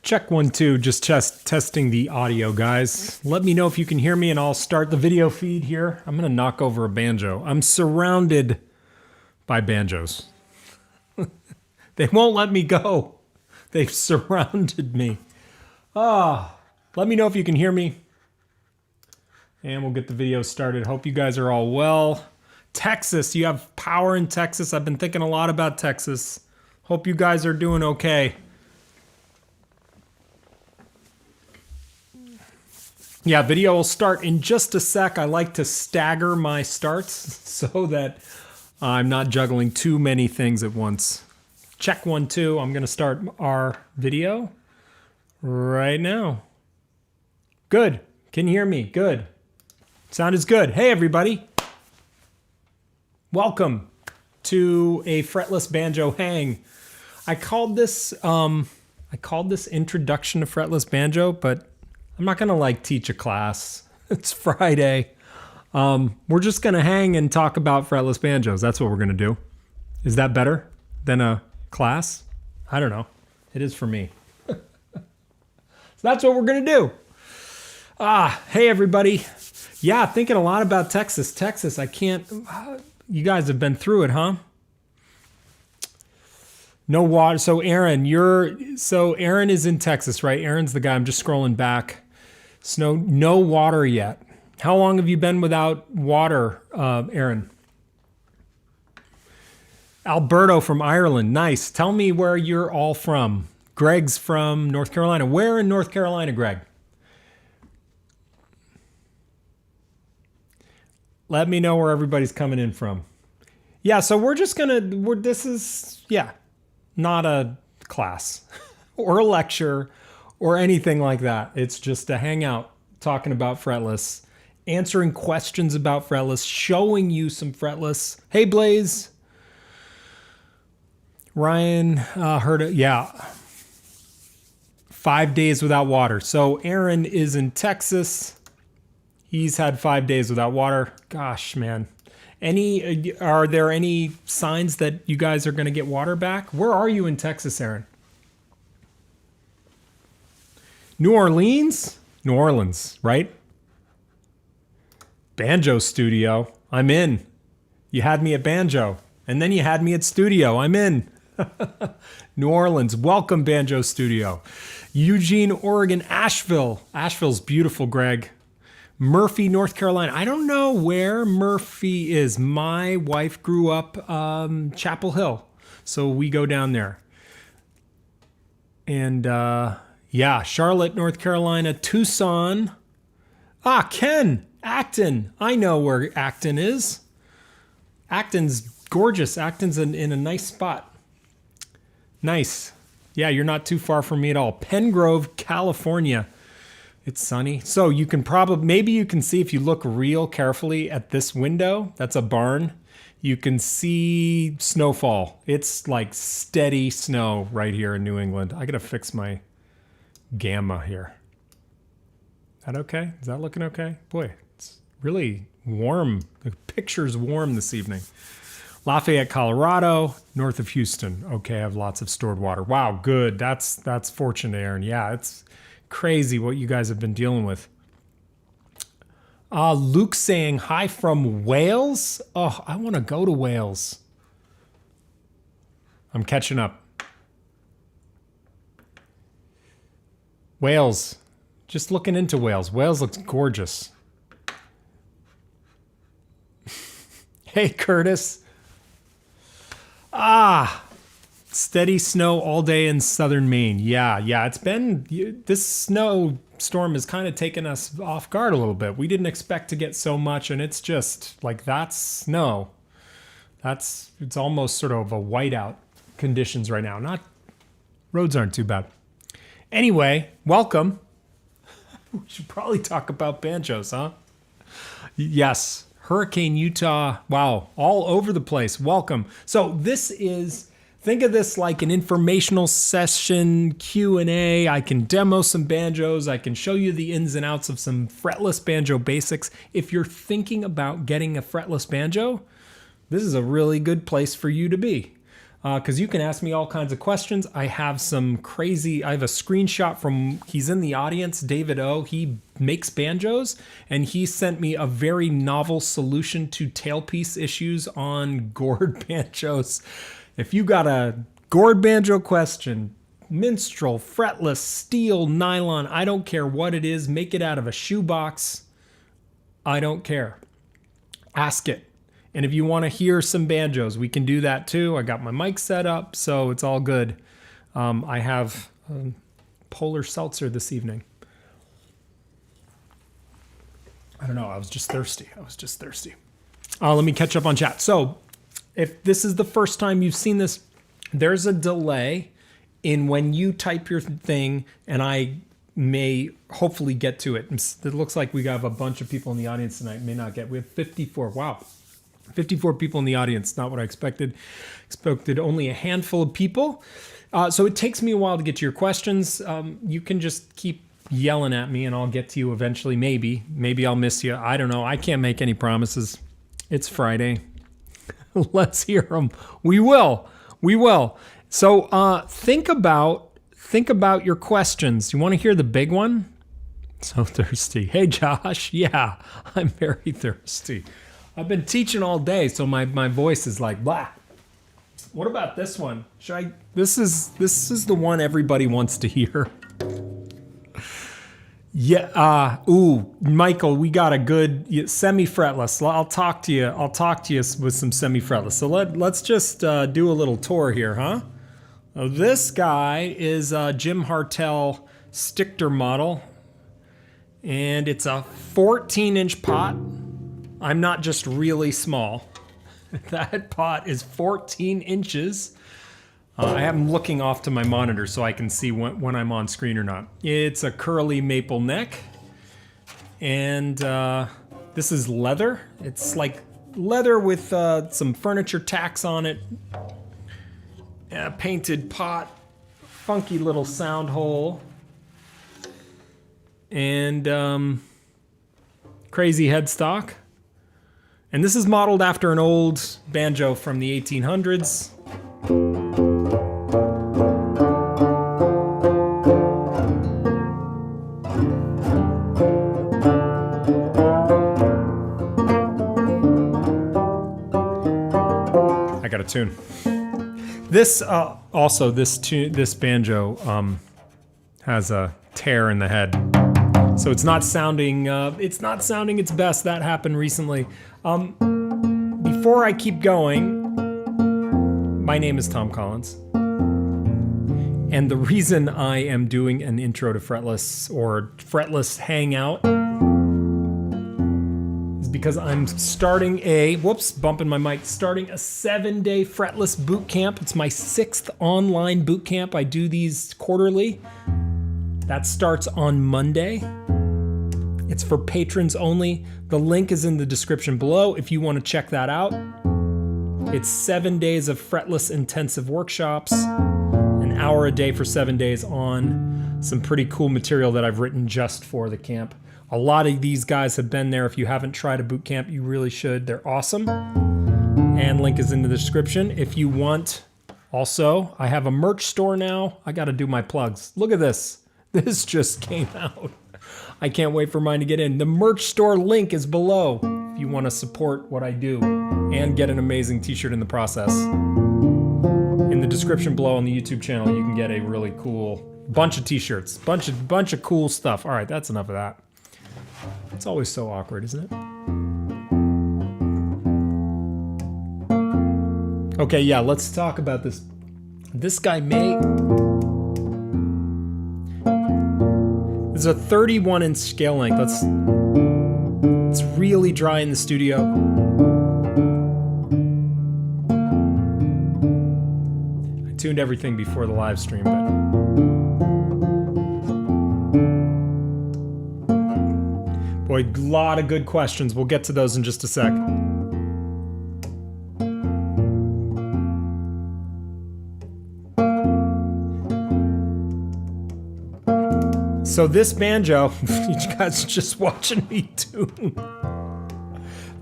Check 1, 2, just testing the audio, guys. Let me know if you can hear me and I'll start the video feed here. I'm gonna knock over a banjo. I'm surrounded by banjos. They won't let me go. They've surrounded me. Let me know if you can hear me. And we'll get the video started. Hope you guys are all well. Texas, you have power in Texas. I've been thinking a lot about Texas. Hope you guys are doing okay. Yeah, video will start in just a sec. I like to stagger my starts so that I'm not juggling too many things at once. Check 1, 2. I'm going to start our video right now. Good. Can you hear me? Good. Sound is good. Hey, everybody. Welcome to a fretless banjo hang. I called this introduction to fretless banjo, but I'm not gonna like teach a class. It's Friday. We're just gonna hang and talk about fretless banjos. That's what we're gonna do. Is that better than a class? I don't know. It is for me. So that's what we're gonna do. Hey everybody. Yeah, thinking a lot about Texas. Texas, I can't, you guys have been through it, huh? No water. So Aaron, Aaron is in Texas, right? Aaron's the guy. I'm just scrolling back. No water yet. How long have you been without water, Aaron? Alberto from Ireland. Nice. Tell me where you're all from. Greg's from North Carolina. Where in North Carolina, Greg? Let me know where everybody's coming in from. Yeah, so we're just this is not a class or a lecture or anything like that. It's just a hangout talking about fretless, answering questions about fretless, showing you some fretless. Hey, Blaze. Ryan heard it. Yeah. 5 days without water. So Aaron is in Texas. He's had 5 days without water. Gosh, man. Are there any signs that you guys are going to get water back? Where are you in Texas, Aaron? New Orleans? New Orleans, right? Banjo studio. I'm in. You had me at banjo. And then you had me at studio. I'm in. New Orleans. Welcome, Banjo Studio. Eugene, Oregon. Asheville. Asheville's beautiful, Greg. Murphy, North Carolina. I don't know where Murphy is. My wife grew up Chapel Hill, so we go down there. And yeah, Charlotte, North Carolina. Tucson. Ken, Acton. I know where Acton is. Acton's gorgeous. Acton's in a nice spot. Nice. Yeah, you're not too far from me at all. Pengrove, California. It's sunny. So you can maybe you can see if you look real carefully at this window, that's a barn, you can see snowfall. It's like steady snow right here in New England. I gotta fix my gamma here. Is that okay? Is that looking okay? Boy, it's really warm. The picture's warm this evening. Lafayette, Colorado, north of Houston. Okay, I have lots of stored water. Wow, good. That's fortunate, Aaron. Yeah, it's crazy what you guys have been dealing with. Luke saying hi from Wales. Oh, I want to go to Wales. I'm catching up. Wales. Just looking into Wales. Wales looks gorgeous. Hey, Curtis. Steady snow all day in southern Maine. Yeah, it's been, this snowstorm has kind of taken us off guard a little bit. We didn't expect to get so much, and it's just like, that's snow. It's almost sort of a whiteout conditions right now. Roads aren't too bad. Anyway, welcome. We should probably talk about banjos, huh? Yes, Hurricane Utah. Wow, all over the place. Welcome. So think of this like an informational session, Q&A. I can demo some banjos. I can show you the ins and outs of some fretless banjo basics. If you're thinking about getting a fretless banjo, this is a really good place for you to be. Because you can ask me all kinds of questions. I have a screenshot he's in the audience, David O. He makes banjos, and he sent me a very novel solution to tailpiece issues on Gourd banjos. If you got a Gourd banjo question, minstrel, fretless, steel, nylon, I don't care what it is, make it out of a shoebox, I don't care. Ask it. And if you want to hear some banjos, we can do that too. I got my mic set up, so it's all good. I have polar seltzer this evening. I don't know, I was just thirsty. Let me catch up on chat. So, if this is the first time you've seen this, there's a delay in when you type your thing, and I may hopefully get to it. It looks like we have a bunch of people in the audience tonight. We have 54. Wow. 54 people in the audience, not what I expected. Expected only a handful of people. So it takes me a while to get to your questions. You can just keep yelling at me and I'll get to you eventually, maybe. Maybe I'll miss you. I don't know. I can't make any promises. It's Friday. Let's hear them. We will. So think about your questions. You want to hear the big one? So thirsty. Hey, Josh. Yeah, I'm very thirsty. I've been teaching all day, so my voice is like blah. What about this one? This is the one everybody wants to hear. Yeah. Michael, we got a good semi-fretless. I'll talk to you with some semi-fretless. So let's just do a little tour here, huh? This guy is Jim Hartel Stichter model, and it's a 14-inch pot. I'm not just really small. That pot is 14 inches. I am looking off to my monitor so I can see when I'm on screen or not. It's a curly maple neck. And this is leather. It's like leather with some furniture tacks on it. A painted pot. Funky little sound hole. And crazy headstock. And this is modeled after an old banjo from the 1800s. I got a tune. This this banjo has a tear in the head. So it's not sounding its best. That happened recently. Before I keep going, my name is Tom Collins. And the reason I am doing an intro to fretless or fretless hangout is because I'm starting starting a 7-day fretless boot camp. It's my 6th online boot camp. I do these quarterly. That starts on Monday. It's for patrons only. The link is in the description below if you want to check that out. It's 7 days of fretless intensive workshops, an hour a day for 7 days on some pretty cool material that I've written just for the camp. A lot of these guys have been there. If you haven't tried a boot camp, you really should. They're awesome. And link is in the description. If you want, also, I have a merch store now. I got to do my plugs. Look at this. This just came out. I can't wait for mine to get in. The merch store link is below if you want to support what I do and get an amazing t-shirt in the process. In the description below on the YouTube channel, you can get a really cool Bunch of t-shirts, bunch of cool stuff. All right, that's enough of that. It's always so awkward, isn't it? Okay, yeah, let's talk about this. This guy may... This is a 31-inch scale length. It's really dry in the studio. I tuned everything before the live stream, but... Boy, a lot of good questions. We'll get to those in just a sec. So this banjo, you guys are just watching me tune.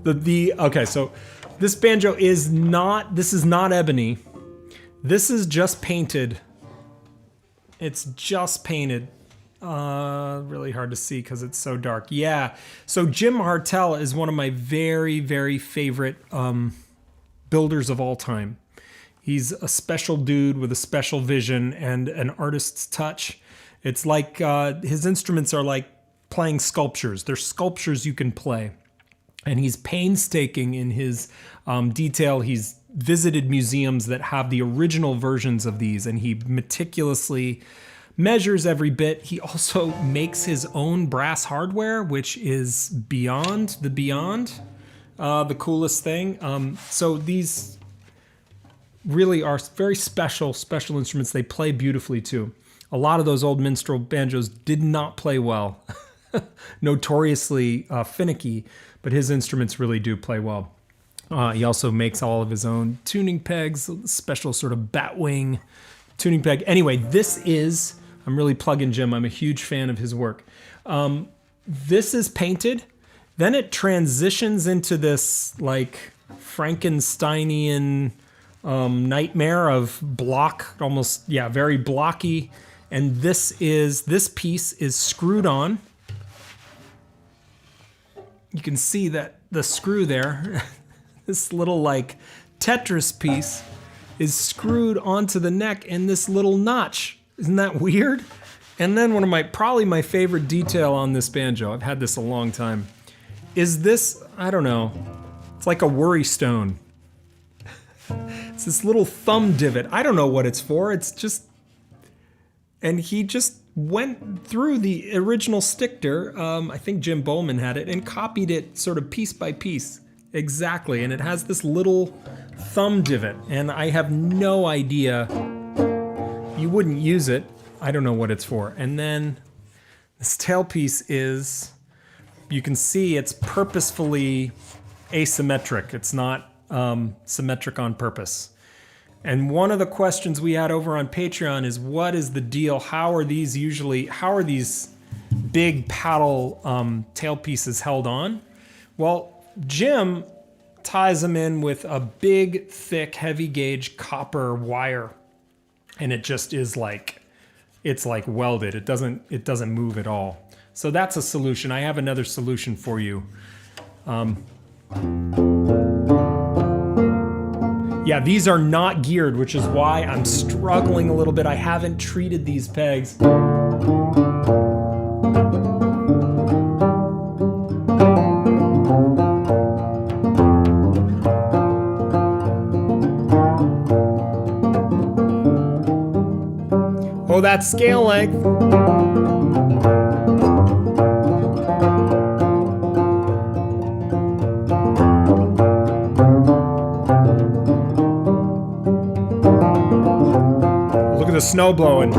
Okay, so this banjo is not, this is not ebony. This is just painted. It's just painted. Really hard to see because it's so dark. Yeah, so Jim Hartel is one of my very, very favorite builders of all time. He's a special dude with a special vision and an artist's touch. It's like his instruments are like playing sculptures. They're sculptures you can play. And he's painstaking in his detail. He's visited museums that have the original versions of these, and he meticulously measures every bit. He also makes his own brass hardware, which is beyond the coolest thing. So these really are very special instruments. They play beautifully too. A lot of those old minstrel banjos did not play well, notoriously finicky, but his instruments really do play well. He also makes all of his own tuning pegs, special sort of batwing tuning peg. Anyway, this is, I'm really plugging Jim. I'm a huge fan of his work. This is painted. Then it transitions into this like Frankensteinian nightmare of block, almost, yeah, very blocky. And this piece is screwed on. You can see that the screw there, this little like Tetris piece is screwed onto the neck in this little notch. Isn't that weird? And then one of probably my favorite detail on this banjo, I've had this a long time, is this, I don't know, it's like a worry stone. It's this little thumb divot. I don't know what it's for. It's just, and he just went through the original Stichter, I think Jim Bowman had it, and copied it sort of piece by piece. Exactly, and it has this little thumb divot, and I have no idea. You wouldn't use it. I don't know what it's for. And then this tailpiece is, you can see it's purposefully asymmetric. It's not symmetric on purpose. And one of the questions we had over on Patreon is, what is the deal? How are these big paddle tailpieces held on? Well, Jim ties them in with a big, thick, heavy gauge copper wire. And it just is like, it's like welded. It doesn't move at all. So that's a solution. I have another solution for you. Yeah, these are not geared, which is why I'm struggling a little bit. I haven't treated these pegs. Oh, that scale length. Look at the snow blowing.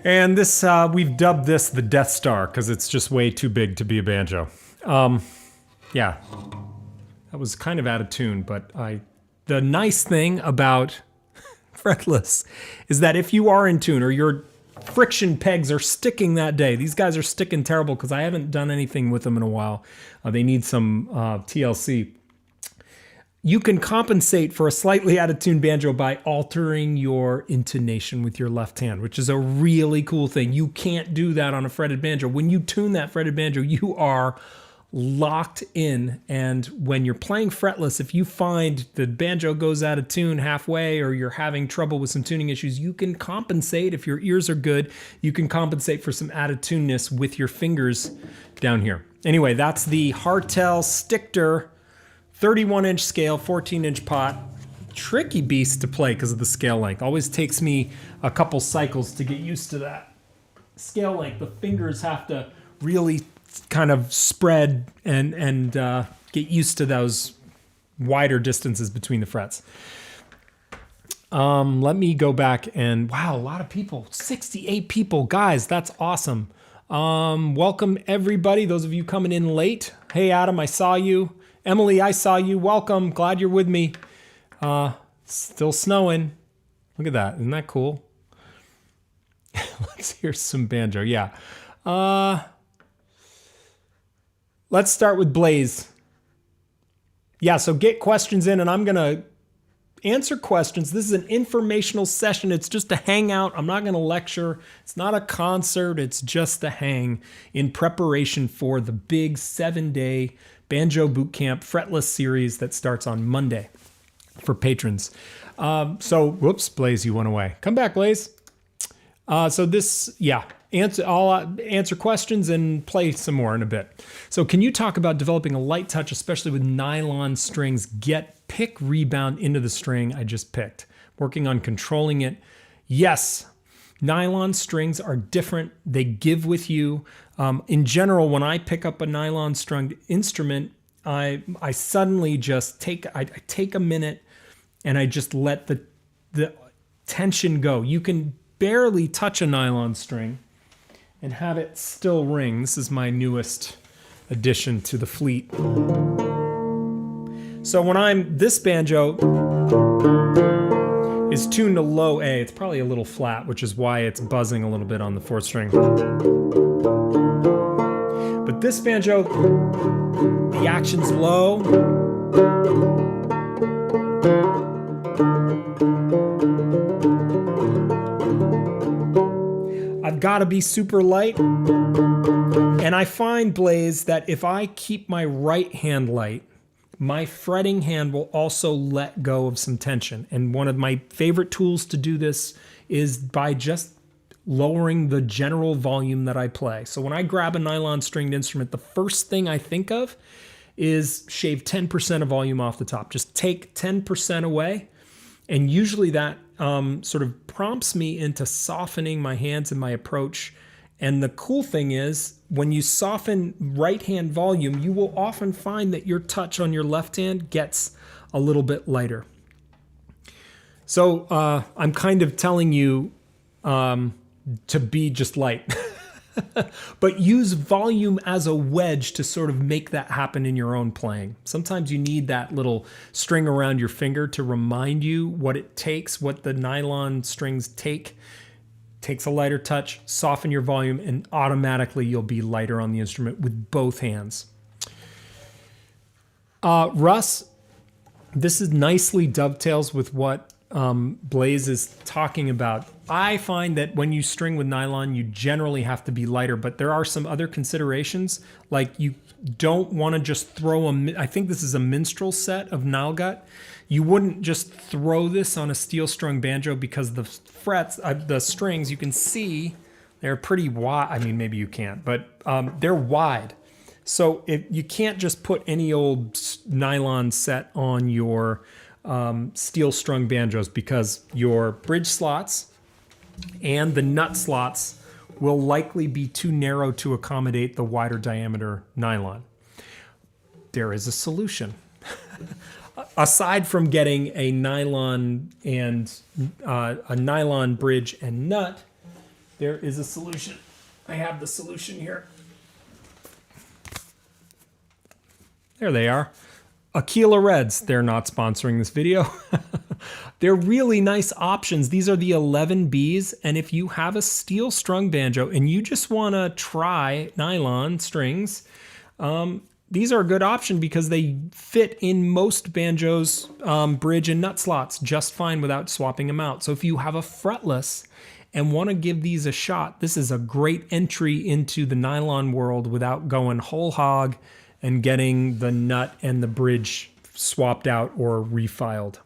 And this, we've dubbed this the Death Star because it's just way too big to be a banjo. Yeah, that was kind of out of tune, but the nice thing about fretless is that if you are in tune or your friction pegs are sticking that day, these guys are sticking terrible because I haven't done anything with them in a while. They need some TLC. You can compensate for a slightly out of tune banjo by altering your intonation with your left hand, which is a really cool thing. You can't do that on a fretted banjo. When you tune that fretted banjo, you are locked in. And when you're playing fretless, if you find the banjo goes out of tune halfway or you're having trouble with some tuning issues, you can compensate. If your ears are good, you can compensate for some out of tuneness with your fingers down here. Anyway, that's the Hartel Stickter 31-inch scale, 14-inch pot. Tricky beast to play because of the scale length. Always takes me a couple cycles to get used to that scale length. The fingers have to really kind of spread and get used to those wider distances between the frets. Let me go back and, wow, a lot of people, 68 people. Guys, that's awesome. Welcome everybody, those of you coming in late. Hey Adam, I saw you. Emily, I saw you. Welcome. Glad you're with me. Still snowing. Look at that. Isn't that cool? Let's hear some banjo. Yeah. Let's start with Blaze. Yeah, so get questions in and I'm going to answer questions. This is an informational session. It's just a hangout. I'm not going to lecture. It's not a concert. It's just a hang in preparation for the big 7-day Banjo Bootcamp Fretless series that starts on Monday for patrons. Whoops, Blaze, you went away. Come back, Blaze. So this, yeah, I'll answer questions and play some more in a bit. So can you talk about developing a light touch, especially with nylon strings, pick rebound into the string I just picked? Working on controlling it. Yes, nylon strings are different. They give with you. In general, when I pick up a nylon strung instrument, I suddenly just take a minute and I just let the tension go. You can barely touch a nylon string and have it still ring. This is my newest addition to the fleet. So when this banjo is tuned to low A, it's probably a little flat, which is why it's buzzing a little bit on the 4th string. But this banjo, the action's low. I've got to be super light. And I find, Blaze, that if I keep my right hand light, my fretting hand will also let go of some tension. And one of my favorite tools to do this is by just lowering the general volume that I play. So when I grab a nylon stringed instrument, the first thing I think of is shave 10% of volume off the top. Just take 10% away. And usually that sort of prompts me into softening my hands and my approach. And the cool thing is, when you soften right hand volume, you will often find that your touch on your left hand gets a little bit lighter. So I'm kind of telling you to be just light. But use volume as a wedge to sort of make that happen in your own playing. Sometimes you need that little string around your finger to remind you what it takes, what the nylon strings take. Takes a lighter touch, soften your volume, and automatically you'll be lighter on the instrument with both hands. Russ, this is nicely dovetails with what Blaze is talking about. I find that when you string with nylon, you generally have to be lighter, but there are some other considerations. Like you don't want to just throw I think this is a minstrel set of Nylgut. You wouldn't just throw this on a steel strung banjo because the frets, the strings, you can see they're pretty wide. I mean, maybe you can't, but they're wide. So you can't just put any old nylon set on your steel strung banjos because your bridge slots and the nut slots will likely be too narrow to accommodate the wider diameter nylon. There is a solution. Aside from getting a nylon and a nylon bridge and nut, there is a solution. I have the solution here. There they are. Aquila Reds. They're not sponsoring this video. They're really nice options. These are the 11Bs, and if you have a steel strung banjo and you just want to try nylon strings, these are a good option because they fit in most banjos, bridge and nut slots just fine without swapping them out. So if you have a fretless and want to give these a shot, this is a great entry into the nylon world without going whole hog and getting the nut and the bridge swapped out or refiled.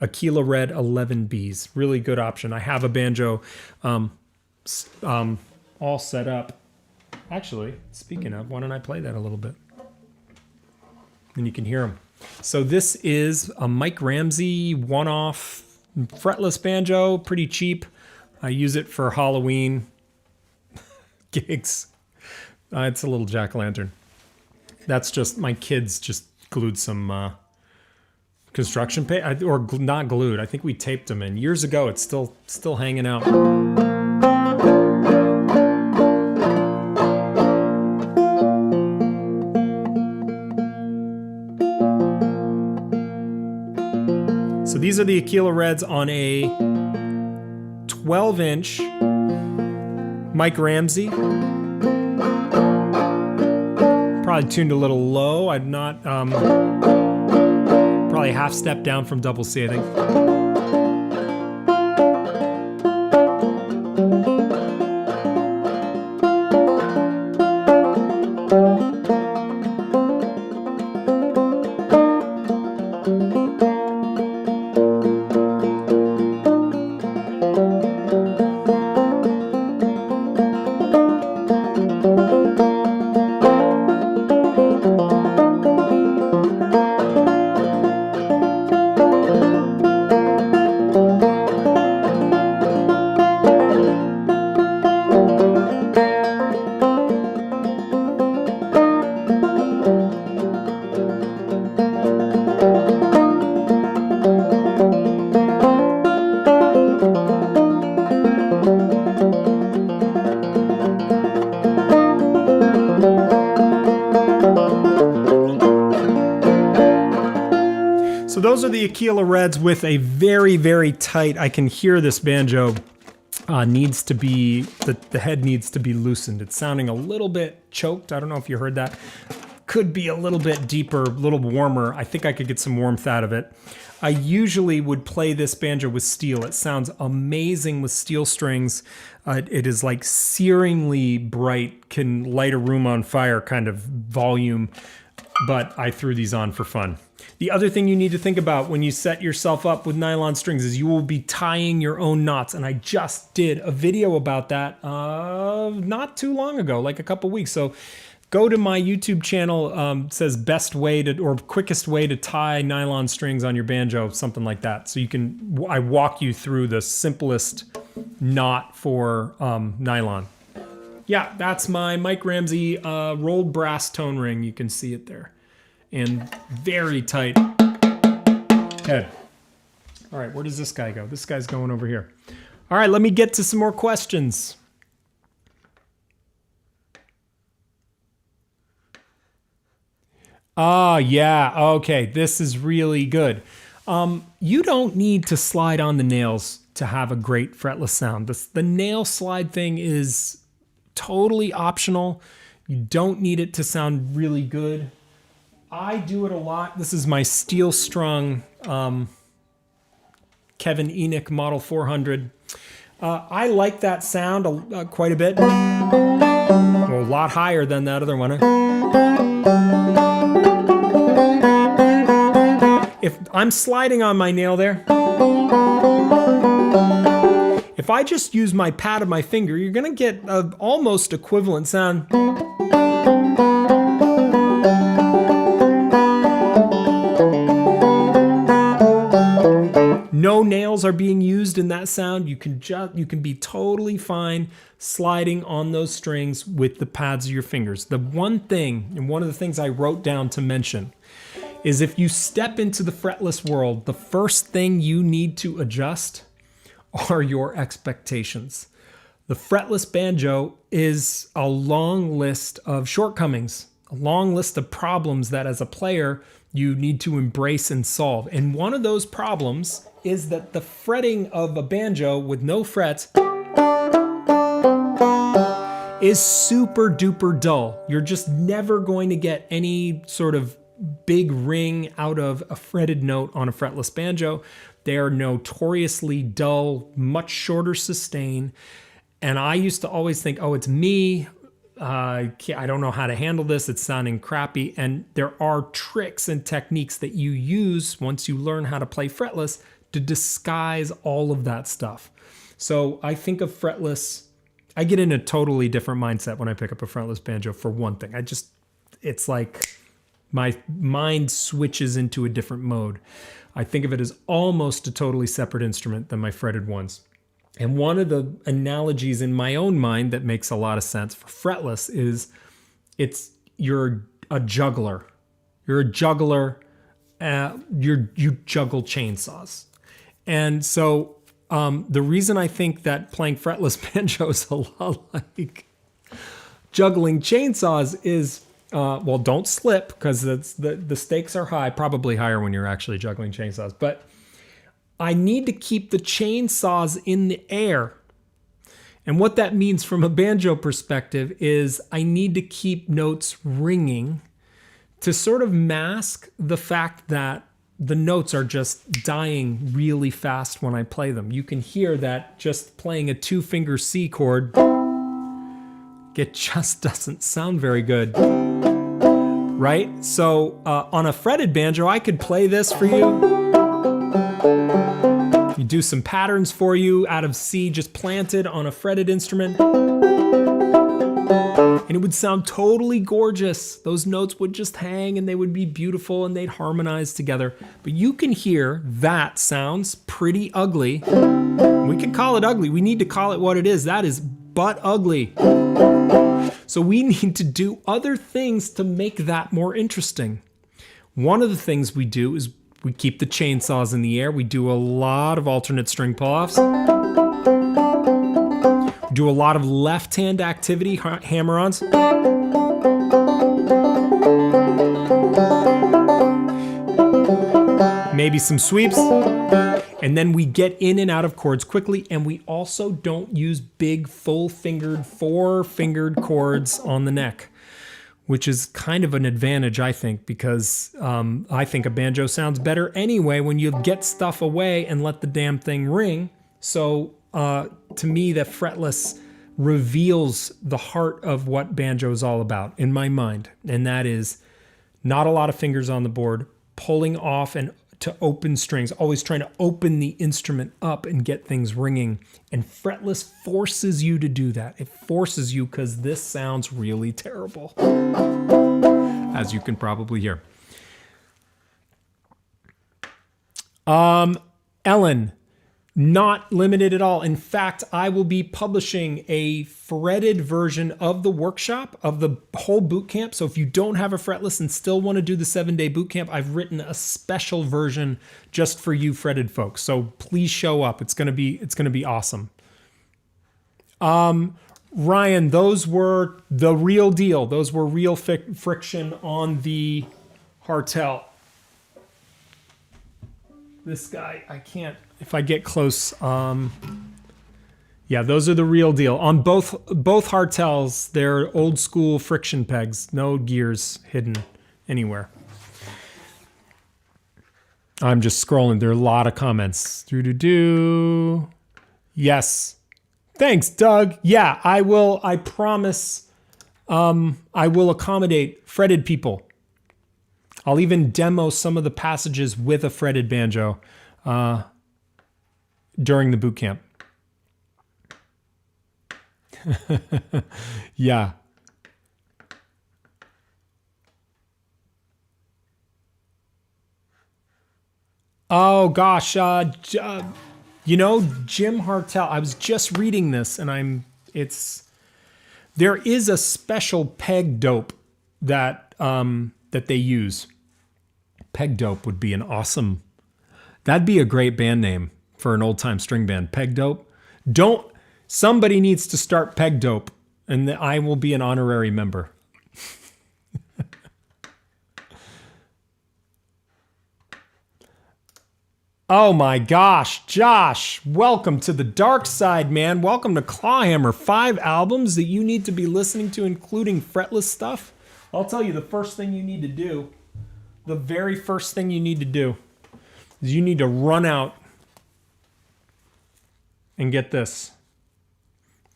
Aquila Red 11Bs, really good option. I have a banjo all set up. Actually, speaking of, why don't I play that a little bit? And you can hear them. So this is a Mike Ramsey one-off fretless banjo, pretty cheap. I use it for Halloween gigs. It's a little jack-o'-lantern. That's just, my kids just glued some construction paint, or not glued. I think we taped them in. Years ago, it's still hanging out. So these are the Aquila Reds on a 12-inch Mike Ramsey. Probably tuned a little low. I'm not, probably a half step down from double C, I think. Those are the Aquila Reds with a very, very tight, I can hear this banjo needs to be, the head needs to be loosened. It's sounding a little bit choked. I don't know if you heard that. Could be a little bit deeper, a little warmer. I think I could get some warmth out of it. I usually would play this banjo with steel. It sounds amazing with steel strings. It is like searingly bright, can light a room on fire kind of volume, but I threw these on for fun. The other thing you need to think about when you set yourself up with nylon strings is you will be tying your own knots. And I just did a video about that not too long ago, like a couple weeks. So go to my YouTube channel, says best way to, or quickest way to tie nylon strings on your banjo, something like that. So you can, I walk you through the simplest knot for nylon. Yeah, that's my Mike Ramsey rolled brass tone ring. You can see it there. And very tight head. All right, where does this guy go? This guy's going over here. All right, let me get to some more questions. Yeah, okay, this is really good. You don't need to slide on the nails to have a great fretless sound. The nail slide thing is totally optional. You don't need it to sound really good. I do it a lot. This is my steel strung Kevin Enoch Model 400. I like that sound quite a bit. Well, a lot higher than that other one. If I'm sliding on my nail there, if I just use my pad of my finger, you're gonna get an almost equivalent sound. No nails are being used in that sound. You can be totally fine sliding on those strings with the pads of your fingers. The one thing, and one of the things I wrote down to mention, is if you step into the fretless world, the first thing you need to adjust are your expectations. The fretless banjo is a long list of shortcomings. long list of problems that as a player you need to embrace and solve. And one of those problems is that the fretting of a banjo with no frets is super duper dull. You're just never going to get any sort of big ring out of a fretted note on a fretless banjo. They are notoriously dull, much shorter sustain. And I used to always think, oh, it's me. I don't know how to handle this. It's sounding crappy. And there are tricks and techniques that you use once you learn how to play fretless to disguise all of that stuff. So I think of fretless, I get in a totally different mindset when I pick up a fretless banjo for one thing. It's like my mind switches into a different mode. I think of it as almost a totally separate instrument than my fretted ones. And one of the analogies in my own mind that makes a lot of sense for fretless is you're a juggler. You're a juggler. You juggle chainsaws. And so the reason I think that playing fretless banjo is a lot like juggling chainsaws is, well, don't slip, because the stakes are high, probably higher when you're actually juggling chainsaws. But I need to keep the chainsaws in the air. And what that means from a banjo perspective is I need to keep notes ringing to sort of mask the fact that the notes are just dying really fast when I play them. You can hear that just playing a 2-finger C chord, it just doesn't sound very good, right? So on a fretted banjo, I could play this for you. You do some patterns for you out of C just planted on a fretted instrument. And it would sound totally gorgeous. Those notes would just hang and they would be beautiful and they'd harmonize together. But you can hear that sounds pretty ugly. We can call it ugly. We need to call it what it is. That is butt ugly. So we need to do other things to make that more interesting. One of the things we do is we keep the chainsaws in the air. We do a lot of alternate string pull-offs. We do a lot of left-hand activity, hammer-ons. Maybe some sweeps. And then we get in and out of chords quickly, and we also don't use big full-fingered, 4-fingered chords on the neck, which is kind of an advantage, I think, because I think a banjo sounds better anyway when you get stuff away and let the damn thing ring. So to me, the fretless reveals the heart of what banjo is all about in my mind, and that is not a lot of fingers on the board, pulling off and to open strings, always trying to open the instrument up and get things ringing. And fretless forces you to do that. It forces you, because this sounds really terrible, as you can probably hear. Ellen, not limited at all. In fact, I will be publishing a fretted version of the workshop, of the whole boot camp. So if you don't have a fretless and still want to do the 7-day boot camp, I've written a special version just for you fretted folks. So please show up. It's gonna be awesome. Ryan, those were the real deal. Those were real friction on the Hartel. This guy, I can't, if I get close, yeah, those are the real deal. On both Hartels, they're old school friction pegs, no gears hidden anywhere. I'm just scrolling, there are a lot of comments. Yes. Thanks, Doug. Yeah, I will, I promise, I will accommodate fretted people. I'll even demo some of the passages with a fretted banjo during the boot camp. Yeah. Oh gosh, you know, Jim Hartel, I was just reading this and there is a special peg dope that they use. Peg dope would be an awesome, that'd be a great band name for an old time string band. Peg dope. Somebody needs to start Peg dope and I will be an honorary member. Oh my gosh, Josh, welcome to the dark side, man. Welcome to Clawhammer. 5 albums that you need to be listening to, including fretless stuff. I'll tell you the first thing you need to do, the very first thing you need to do is you need to run out and get this.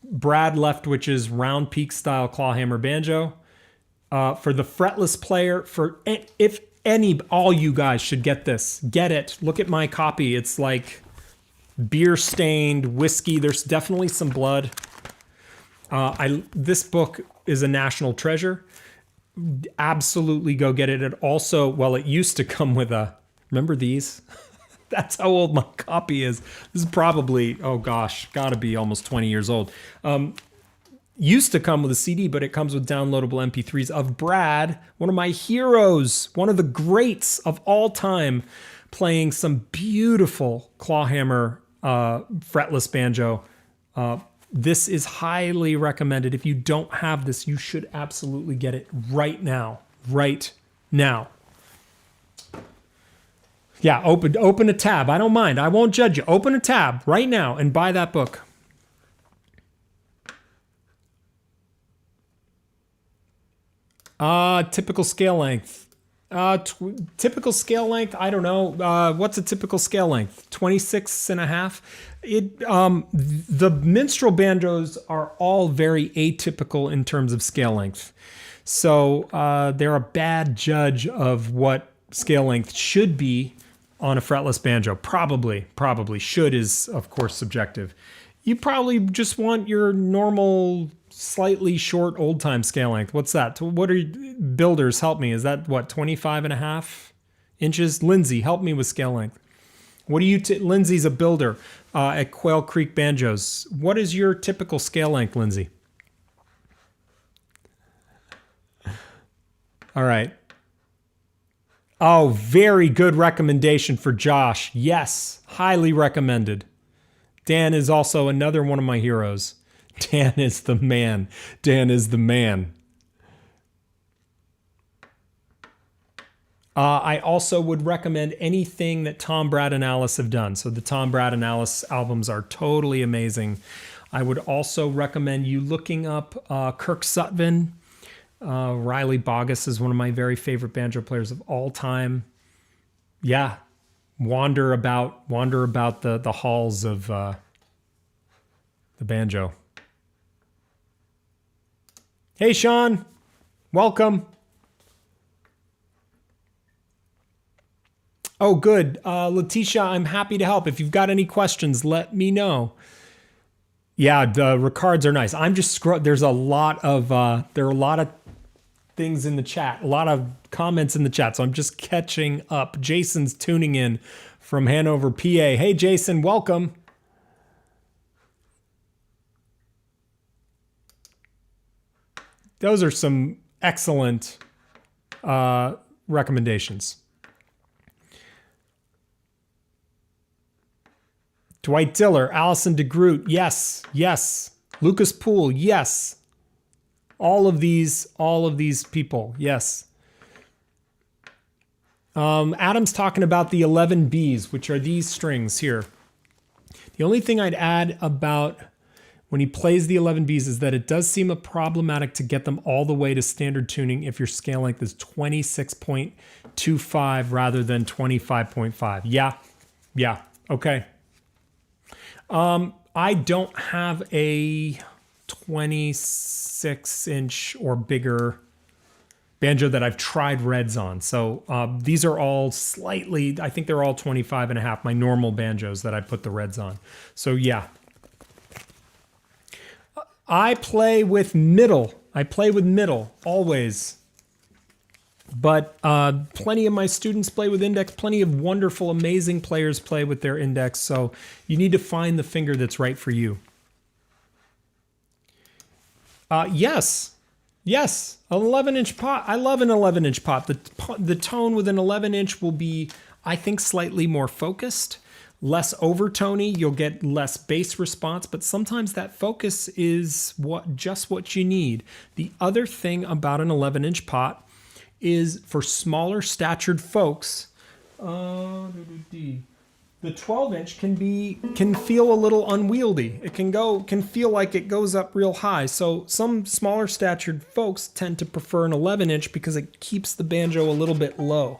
Brad Leftwich's round peak style clawhammer banjo. For the fretless player, all you guys should get this. Get it. Look at my copy. It's like beer stained whiskey. There's definitely some blood. This book is a national treasure. Absolutely go get it. It also, well, it used to come with remember these? That's how old my copy is. This is probably, oh gosh, gotta be almost 20 years old. Used to come with a CD, but it comes with downloadable MP3s of Brad, one of my heroes, one of the greats of all time, playing some beautiful clawhammer fretless banjo. This is highly recommended. If you don't have this, you should absolutely get it right now. Right now. Yeah, open a tab. I don't mind. I won't judge you. Open a tab right now and buy that book. Typical scale length. Typical scale length, I don't know. What's a typical scale length? 26 and a half? The minstrel banjos are all very atypical in terms of scale length. So they're a bad judge of what scale length should be on a fretless banjo. Probably. Should is, of course, subjective. You probably just want your normal, slightly short old-time scale length. What's that? What are builders? Help me. Is that, what, 25 and a half inches? Lindsay, help me with scale length. What do you... Lindsay's a builder at Quail Creek Banjos. What is your typical scale length, Lindsay? All right. Oh, very good recommendation for Josh. Yes, highly recommended. Dan is also another one of my heroes. Dan is the man. Dan is the man. I also would recommend anything that Tom, Brad, and Alice have done. So the Tom, Brad, and Alice albums are totally amazing. I would also recommend you looking up Kirk Sutton. Riley Bogus is one of my very favorite banjo players of all time. Yeah, wander about the halls of the banjo. Hey, Sean, welcome. Oh, good. Letitia, I'm happy to help. If you've got any questions, let me know. Yeah, the recards are nice. I'm just there's a lot of there are a lot of things in the chat, a lot of comments in the chat, so I'm just catching up. Jason's tuning in from Hanover, PA. Hey, Jason, welcome. Those are some excellent recommendations. Dwight Diller, Allison DeGroot, yes, yes. Lucas Poole, yes. All of these people, yes. Adam's talking about the 11 Bs, which are these strings here. The only thing I'd add about when he plays the 11 Bs is that it does seem problematic to get them all the way to standard tuning if your scale length is 26.25 rather than 25.5. Yeah, okay. I don't have a 26-inch or bigger banjo that I've tried reds on. So these are all slightly, I think they're all 25 and a half, my normal banjos that I put the reds on. So yeah. I play with middle. Always. But plenty of my students play with index. Plenty of wonderful, amazing players play with their index. So you need to find the finger that's right for you. Yes, an 11-inch pot. I love an 11-inch pot. The tone with an 11-inch will be, I think, slightly more focused, less overtony. You'll get less bass response, but sometimes that focus is just what you need. The other thing about an 11-inch pot is for smaller statured folks. the 12-inch can feel a little unwieldy. It can feel like it goes up real high. So some smaller statured folks tend to prefer an 11-inch because it keeps the banjo a little bit low.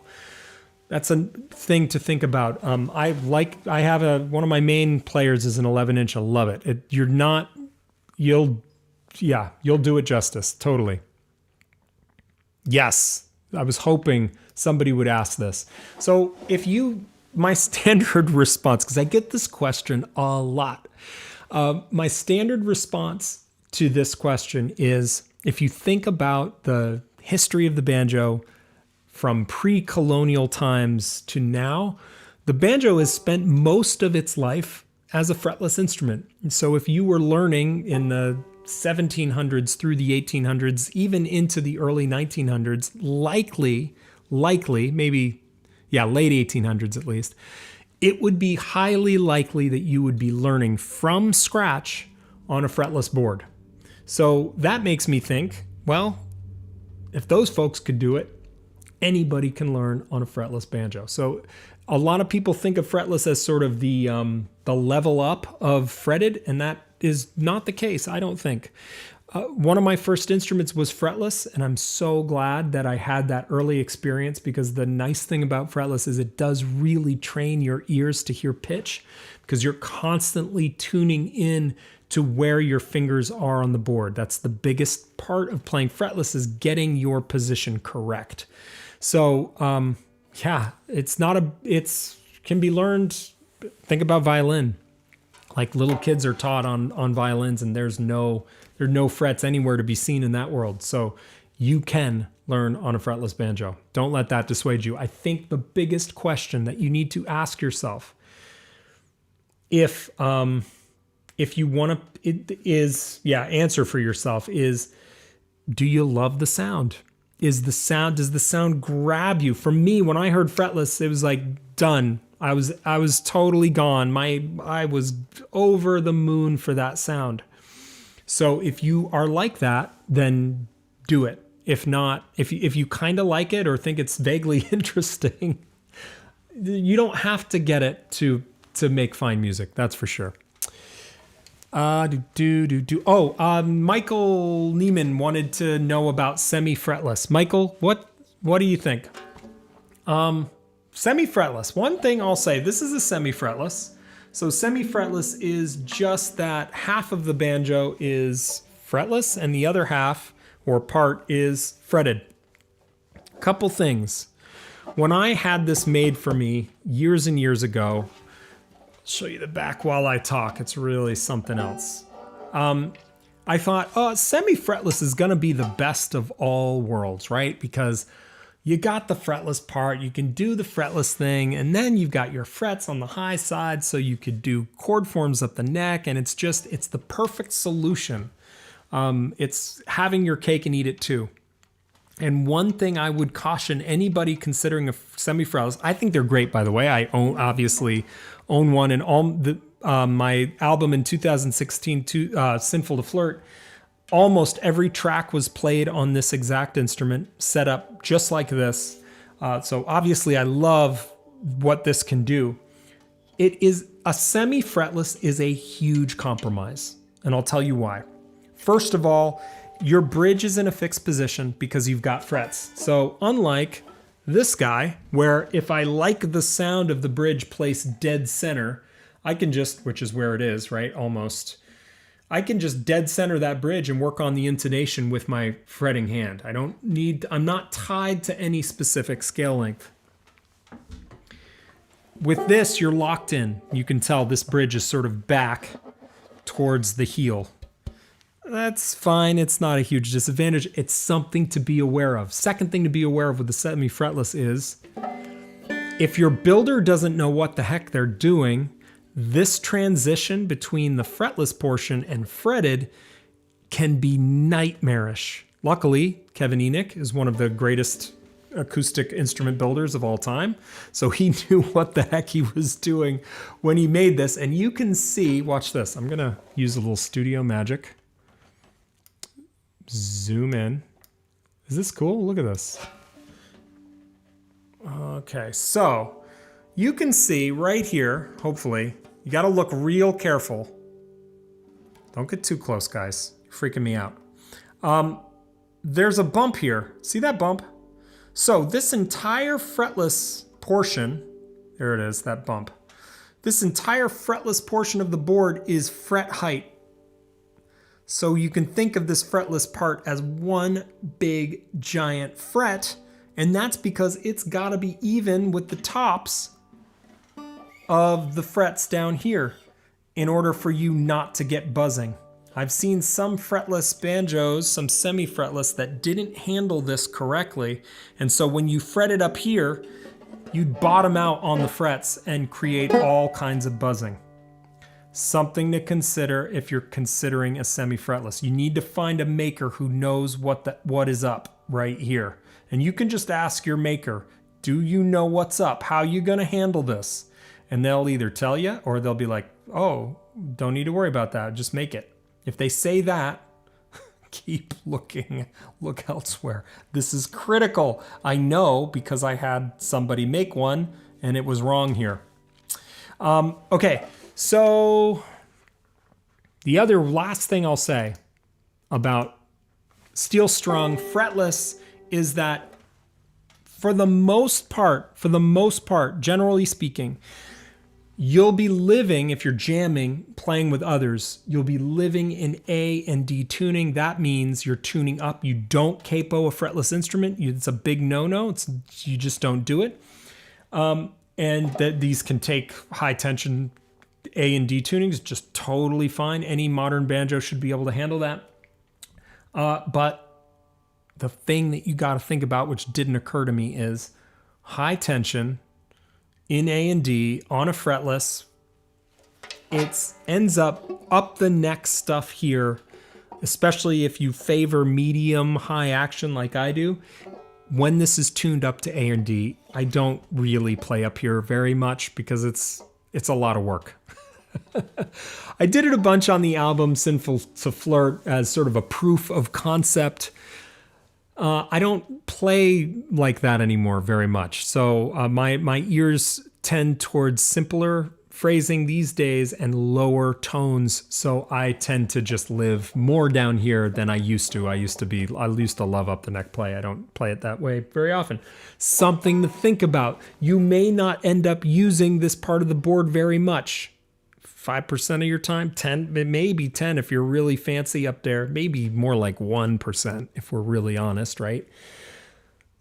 That's a thing to think about. I have one of my main players is an 11-inch. I love it. You'll do it justice. Totally. Yes. I was hoping somebody would ask this. So my standard response, because I get this question a lot. My standard response to this question is, if you think about the history of the banjo from pre-colonial times to now, the banjo has spent most of its life as a fretless instrument. So if you were learning in the 1700s through the 1800s, even into the early 1900s, likely, maybe, late 1800s at least, it would be highly likely that you would be learning from scratch on a fretless board. So that makes me think, well, if those folks could do it, anybody can learn on a fretless banjo. So a lot of people think of fretless as sort of the level up of fretted, and that is not the case, I don't think. One of my first instruments was fretless, and I'm so glad that I had that early experience, because the nice thing about fretless is it does really train your ears to hear pitch, because you're constantly tuning in to where your fingers are on the board. That's the biggest part of playing fretless, is getting your position correct. So, it can be learned. Think about violin. Like little kids are taught on violins, and there are no frets anywhere to be seen in that world. So you can learn on a fretless banjo. Don't let that dissuade you. I think the biggest question that you need to ask yourself, if you want to, answer for yourself is, do you love the sound? Does the sound grab you? For me, when I heard fretless, it was like done. I was totally gone. I was over the moon for that sound. So if you are like that, then do it. If not, if you kind of like it or think it's vaguely interesting, you don't have to get it to make fine music. That's for sure. Michael Neiman wanted to know about semi-fretless. Michael, what do you think? Semi-fretless. One thing I'll say, this is a semi-fretless. So semi-fretless is just that half of the banjo is fretless and the other half or part is fretted. Couple things. When I had this made for me years and years ago, I'll show you the back while I talk. It's really something else. I thought, semi-fretless is going to be the best of all worlds, right? Because you got the fretless part, you can do the fretless thing, and then you've got your frets on the high side, so you could do chord forms up the neck, and it's the perfect solution. It's having your cake and eat it too. And one thing I would caution anybody considering a semi-fretless, I think they're great, by the way. I obviously own one, and my album in 2016, Sinful to Flirt, almost every track was played on this exact instrument, set up just like this. So obviously I love what this can do. A semi-fretless is a huge compromise, and I'll tell you why. First of all, your bridge is in a fixed position because you've got frets. So unlike this guy, where if I like the sound of the bridge placed dead center, I can just, which is where it is, right, almost, I can just dead center that bridge and work on the intonation with my fretting hand. I'm not tied to any specific scale length. With this, you're locked in. You can tell this bridge is sort of back towards the heel. That's fine. It's not a huge disadvantage. It's something to be aware of. Second thing to be aware of with the semi-fretless is, if your builder doesn't know what the heck they're doing, this transition between the fretless portion and fretted can be nightmarish. Luckily, Kevin Enoch is one of the greatest acoustic instrument builders of all time, so he knew what the heck he was doing when he made this. And you can see, watch this. I'm gonna use a little studio magic. Zoom in. Is this cool? Look at this. Okay, so you can see right here, hopefully, you gotta look real careful. Don't get too close, guys. You're freaking me out. There's a bump here. See that bump? So this entire fretless portion, there it is, that bump. This entire fretless portion of the board is fret height. So you can think of this fretless part as one big giant fret, and that's because it's gotta be even with the tops of the frets down here in order for you not to get buzzing. I've seen some fretless banjos, some semi-fretless, that didn't handle this correctly, and so when you fret it up here, you'd bottom out on the frets and create all kinds of buzzing. Something to consider if you're considering a semi-fretless. You need to find a maker who knows what is up right here. And you can just ask your maker, do you know what's up? How are you gonna handle this? And they'll either tell you or they'll be like, oh, don't need to worry about that, just make it. If they say that, keep looking, look elsewhere. This is critical. I know because I had somebody make one and it was wrong here. Okay, so the other last thing I'll say about steel strung fretless is that for the most part, generally speaking, you'll be living, if you're jamming, playing with others, you'll be living in A and D tuning. That means you're tuning up. You don't capo a fretless instrument. It's a big no-no. You just don't do it. And that these can take high tension A and D tunings, just totally fine. Any modern banjo should be able to handle that. But the thing that you got to think about, which didn't occur to me, is high tension in A and D on a fretless. It ends up the neck stuff here, especially if you favor medium high action like I do. When this is tuned up to A and D, I don't really play up here very much because it's a lot of work. I did it a bunch on the album Sinful to Flirt as sort of a proof of concept. I don't play like that anymore very much. So my ears tend towards simpler phrasing these days and lower tones. So I tend to just live more down here than I used to. I used to love up the neck play. I don't play it that way very often. Something to think about. You may not end up using this part of the board very much. 5% of your time, 10, maybe 10 if you're really fancy up there, maybe more like 1% if we're really honest, right?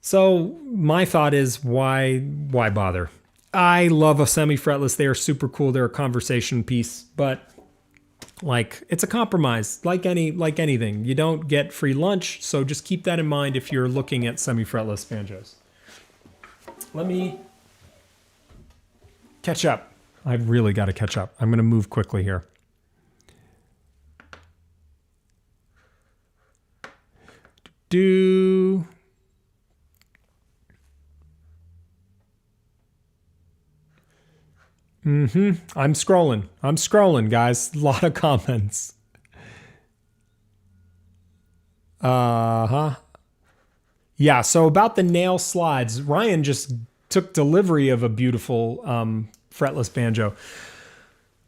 So my thought is, why bother? I love a semi-fretless. They are super cool. They're a conversation piece, but like it's a compromise, like anything. You don't get free lunch, so just keep that in mind if you're looking at semi-fretless banjos. Let me catch up. I've really got to catch up. I'm going to move quickly here. I'm scrolling, guys. A lot of comments. Yeah, so about the nail slides, Ryan just took delivery of a beautiful fretless banjo.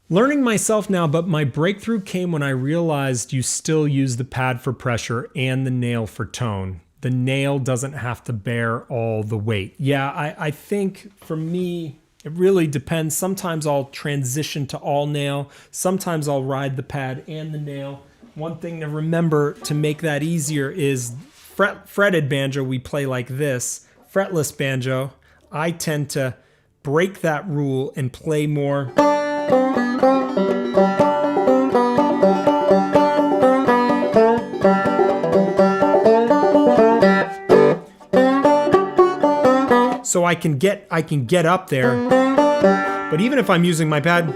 Learning myself now, but my breakthrough came when I realized you still use the pad for pressure and the nail for tone. The nail doesn't have to bear all the weight. Yeah, I think for me, it really depends. Sometimes I'll transition to all nail. Sometimes I'll ride the pad and the nail. One thing to remember to make that easier is fretted banjo, we play like this. Fretless banjo, I tend to break that rule and play more. So I can get up there, but even if I'm using my pad,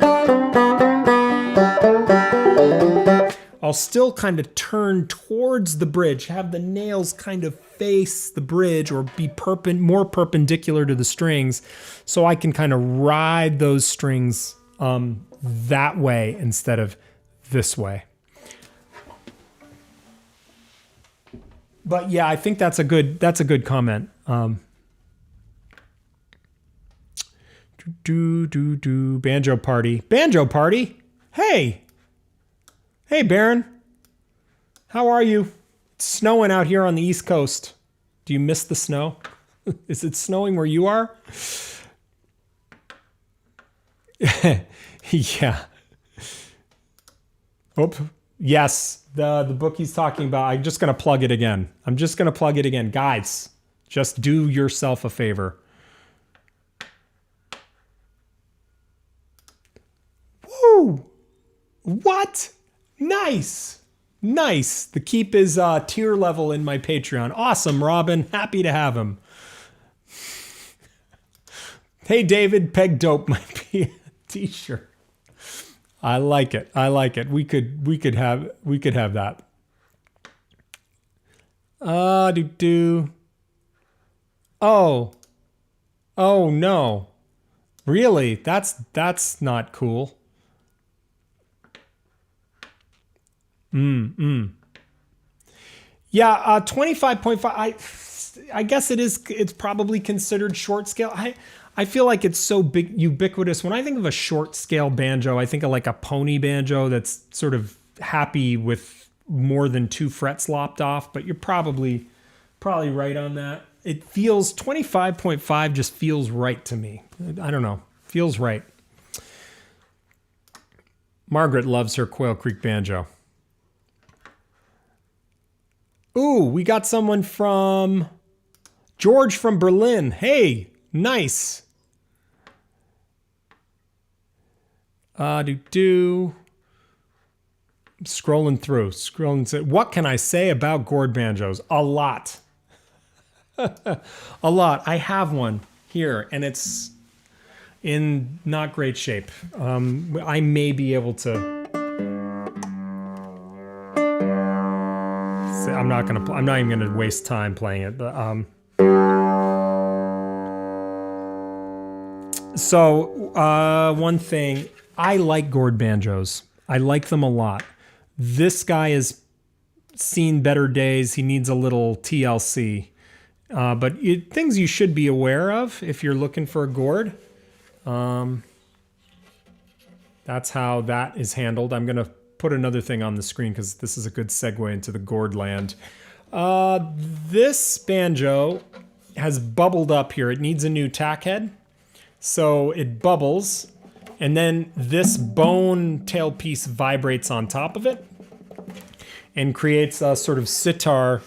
I'll still kind of turn towards the bridge, have the nails kind of face the bridge or be more perpendicular to the strings, so I can kind of ride those strings that way instead of this way. But yeah, I think that's a good comment. Banjo party. Banjo party? Hey! Hey, Baron. How are you? It's snowing out here on the East Coast. Do you miss the snow? Is it snowing where you are? Yeah. Oh, yes. The book he's talking about. I'm just going to plug it again. Guys, just do yourself a favor. Woo! What? Nice. Nice. The keep is tier level in my Patreon. Awesome, Robin. Happy to have him. Hey, David, Peg Dope might be a t-shirt. I like it. I like it. We could have that. Oh no. Really? That's not cool. Yeah, 25.5. I guess it's probably considered short scale. I feel like it's so big, ubiquitous. When I think of a short scale banjo, I think of like a pony banjo that's sort of happy with more than 2 frets lopped off, but you're probably right on that. It feels 25.5 just feels right to me. I don't know. Feels right. Margaret loves her Quail Creek banjo. Ooh, we got someone from George from Berlin. Hey, nice. Scrolling through. What can I say about Gourd banjos? A lot. A lot. I have one here, and it's in not great shape. I may be able to. I'm not even gonna waste time playing it. But one thing, I like Gourd banjos. I like them a lot. This guy has seen better days. He needs a little TLC. But things you should be aware of if you're looking for a Gourd. That's how that is handled. I'm gonna put another thing on the screen because this is a good segue into the Gourd land. This banjo has bubbled up here. It needs a new tack head. So it bubbles, and then this bone tailpiece vibrates on top of it and creates a sort of sitar.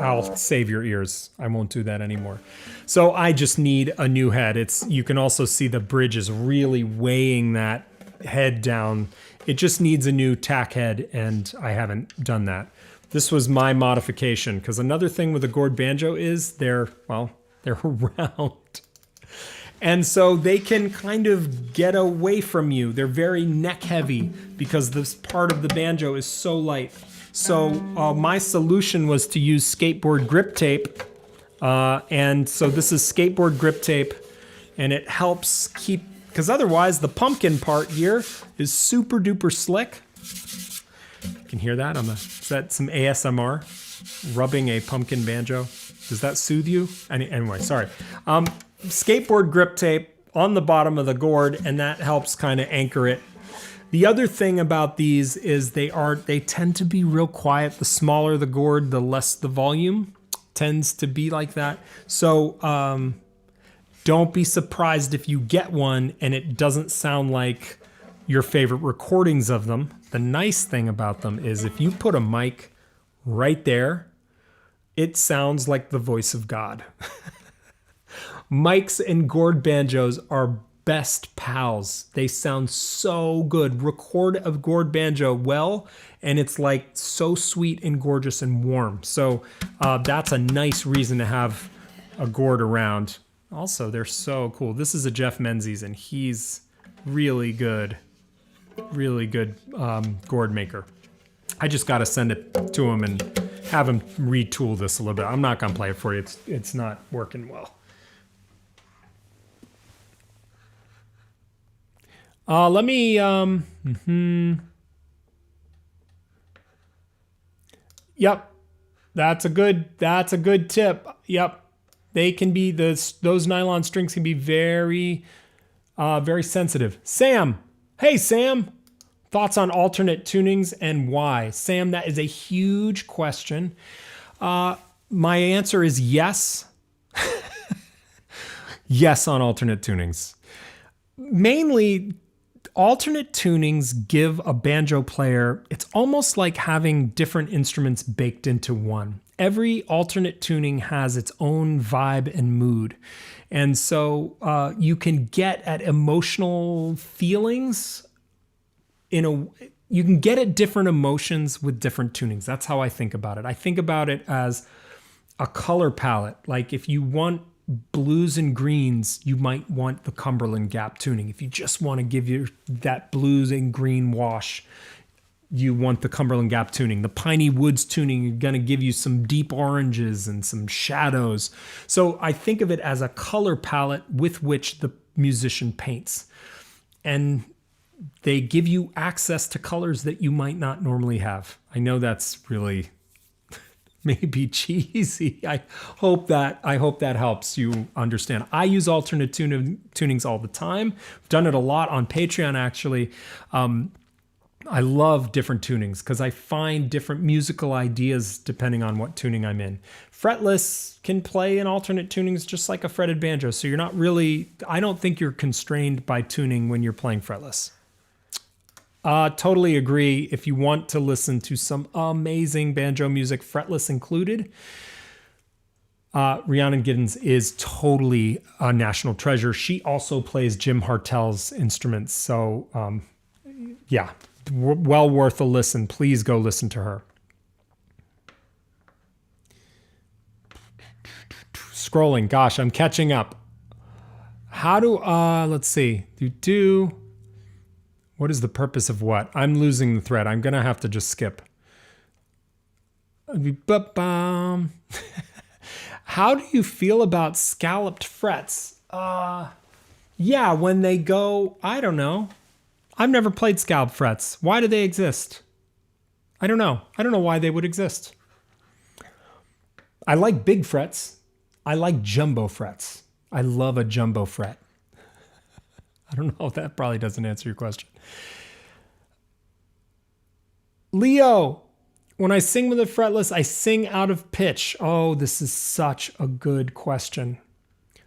I'll save your ears. I won't do that anymore. So I just need a new head. You can also see the bridge is really weighing that head down. It just needs a new tack head, and I haven't done that. This was my modification, because another thing with a Gourd banjo is they're round. And so they can kind of get away from you. They're very neck heavy because this part of the banjo is so light. So my solution was to use skateboard grip tape. And so this is skateboard grip tape, and it helps keep, because otherwise the pumpkin part here is super duper slick. You can hear that is that some ASMR? Rubbing a pumpkin banjo. Does that soothe you? Anyway, sorry. Skateboard grip tape on the bottom of the Gourd, and that helps kind of anchor it. The other thing about these is they tend to be real quiet. The smaller the Gourd, the less the volume tends to be like that. So don't be surprised if you get one and it doesn't sound like your favorite recordings of them. The nice thing about them is if you put a mic right there, it sounds like the voice of God. Mics and Gourd banjos are best pals. They sound so good. Record a Gourd banjo well, and it's like so sweet and gorgeous and warm. So that's a nice reason to have a Gourd around. Also, they're so cool. This is a Jeff Menzies, and he's really good Gourd maker. I just got to send it to him and have him retool this a little bit. I'm not gonna play it for you. It's not working well. Let me, Yep. That's a good tip. Yep. They can be, those nylon strings can be very, very sensitive. Sam, hey Sam, thoughts on alternate tunings and why? Sam, that is a huge question. My answer is yes. Yes on alternate tunings. Mainly, alternate tunings give a banjo player, it's almost like having different instruments baked into one. Every alternate tuning has its own vibe and mood. And so you can get at emotional feelings you can get at different emotions with different tunings. That's how I think about it. I think about it as a color palette. Like if you want blues and greens, you might want the Cumberland Gap tuning. If you just want to give you that blues and green wash, you want the Cumberland Gap tuning. The Piney Woods tuning, you're going to give you some deep oranges and some shadows. So I think of it as a color palette with which the musician paints. And they give you access to colors that you might not normally have. I know that's really maybe cheesy. I hope that helps you understand. I use alternate tunings all the time. I've done it a lot on Patreon, actually. I love different tunings because I find different musical ideas depending on what tuning I'm in. Fretless can play in alternate tunings just like a fretted banjo. So you're not really, I don't think you're constrained by tuning when you're playing fretless. Totally agree. If you want to listen to some amazing banjo music, fretless included, Rhiannon Giddens is totally a national treasure. She also plays Jim Hartel's instruments. So yeah, well worth a listen. Please go listen to her. Scrolling. Gosh, I'm catching up. How do, let's see. What is the purpose of what? I'm losing the thread. I'm going to have to just skip. How do you feel about scalloped frets? Yeah, when they go, I don't know. I've never played scalloped frets. Why do they exist? I don't know. I don't know why they would exist. I like big frets. I like jumbo frets. I love a jumbo fret. I don't know if that probably doesn't answer your question. Leo, when I sing with a fretless, I sing out of pitch. Oh, this is such a good question.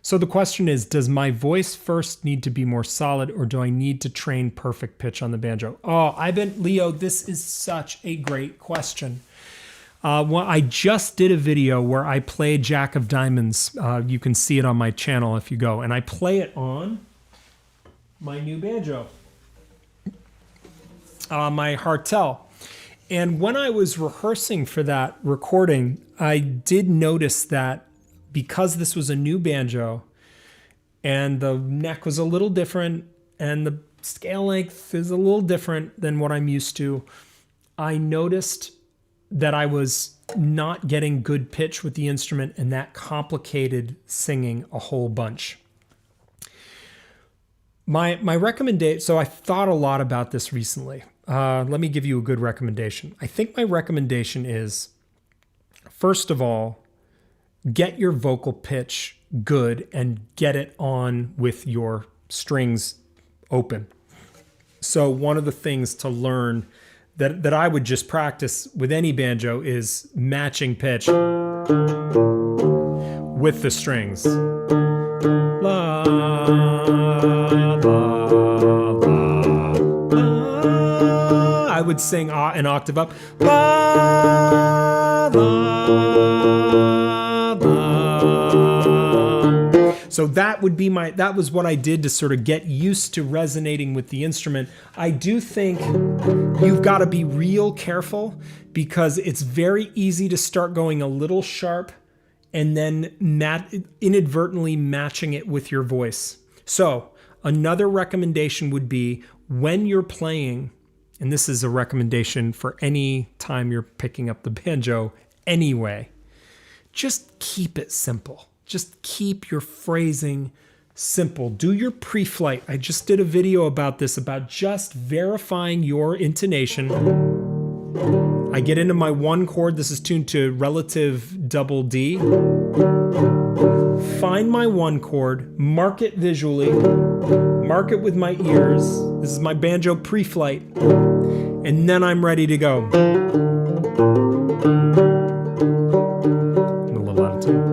So the question is, does my voice first need to be more solid or do I need to train perfect pitch on the banjo? Oh, Leo, this is such a great question. Well, I just did a video where I play Jack of Diamonds. You can see it on my channel if you go. And I play it on my new banjo, my Hartel. And when I was rehearsing for that recording, I did notice that because this was a new banjo and the neck was a little different and the scale length is a little different than what I'm used to, I noticed that I was not getting good pitch with the instrument, and that complicated singing a whole bunch. My recommendation, so I thought a lot about this recently. Let me give you a good recommendation. I think my recommendation is, first of all, get your vocal pitch good and get it on with your strings open. So one of the things to learn that I would just practice with any banjo is matching pitch with the strings. La, la, la, la. I would sing an octave up. La, la, la. So that was what I did to sort of get used to resonating with the instrument. I do think you've got to be real careful because it's very easy to start going a little sharp and then inadvertently matching it with your voice. So another recommendation would be when you're playing, and this is a recommendation for any time you're picking up the banjo anyway, just keep it simple. Just keep your phrasing simple. Do your pre-flight. I just did a video about this, about just verifying your intonation I get into my 1 chord. This is tuned to relative double D. Find my 1 chord, mark it visually, mark it with my ears. This is my banjo pre-flight. And then I'm ready to go. I'm a little out of tune.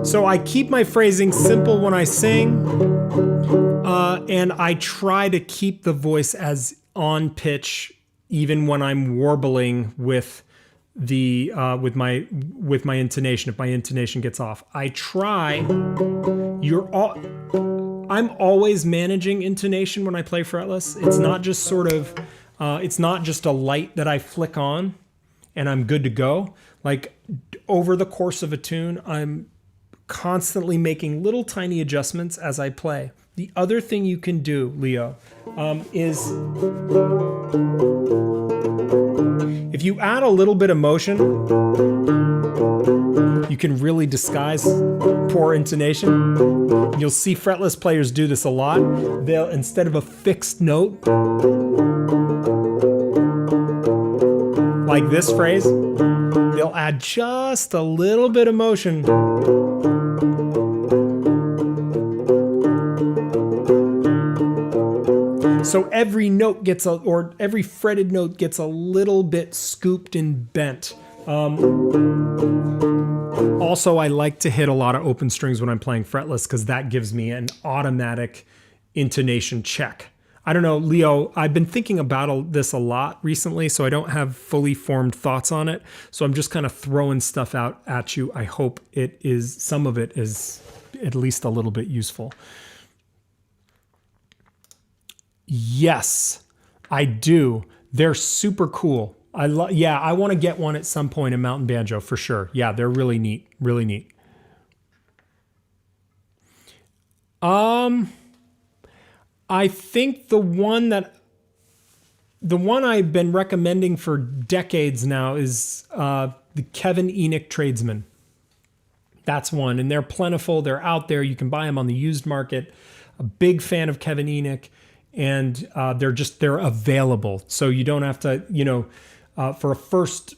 So I keep my phrasing simple when I sing, and I try to keep the voice as on pitch even when I'm warbling with the with my intonation. If my intonation gets off, I try. I'm always managing intonation when I play fretless. It's not just sort of it's not just a light that I flick on and I'm good to go. Like over the course of a tune, I'm constantly making little tiny adjustments as I play. The other thing you can do, Leo, is if you add a little bit of motion, you can really disguise poor intonation. You'll see fretless players do this a lot. They'll, instead of a fixed note, like this phrase, they'll add just a little bit of motion. So every note gets or every fretted note gets a little bit scooped and bent. Also, I like to hit a lot of open strings when I'm playing fretless because that gives me an automatic intonation check. I don't know, Leo, I've been thinking about this a lot recently, so I don't have fully formed thoughts on it. So I'm just kind of throwing stuff out at you. I hope some of it is at least a little bit useful. Yes, I do. They're super cool. Yeah, I want to get one at some point in mountain banjo for sure. Yeah, they're really neat, really neat. I think the one I've been recommending for decades now is the Kevin Enoch Tradesman. That's one, and they're plentiful. They're out there. You can buy them on the used market. A big fan of Kevin Enoch, and they're available. So you don't have to, for a first.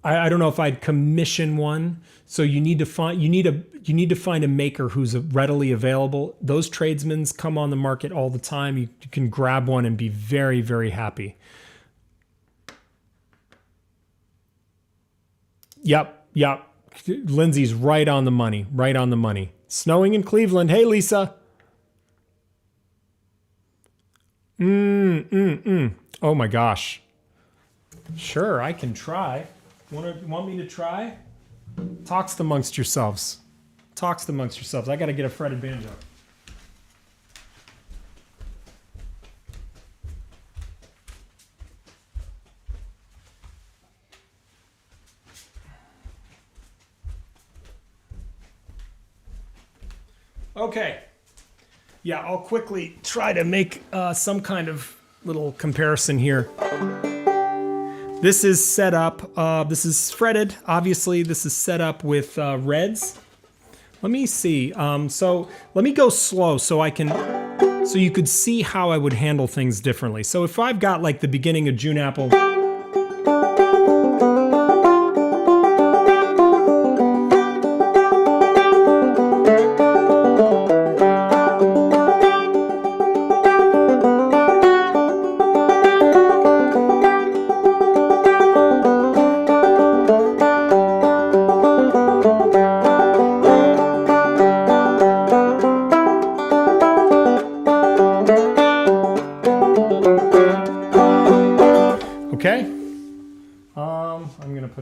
I don't know if I'd commission one. So you need to find a maker who's readily available. Those tradesmen's come on the market all the time. You can grab one and be very, very happy. Yep. Lindsay's right on the money. Right on the money. Snowing in Cleveland. Hey, Lisa. Oh my gosh. Sure, I can try. Want me to try? Talks amongst yourselves. Talks amongst yourselves. I got to get a fretted banjo. Okay. Yeah, I'll quickly try to make some kind of little comparison here. This is set up, this is fretted, obviously. This is set up with reds. Let me see. So let me go slow so you could see how I would handle things differently. So if I've got like the beginning of June Apple.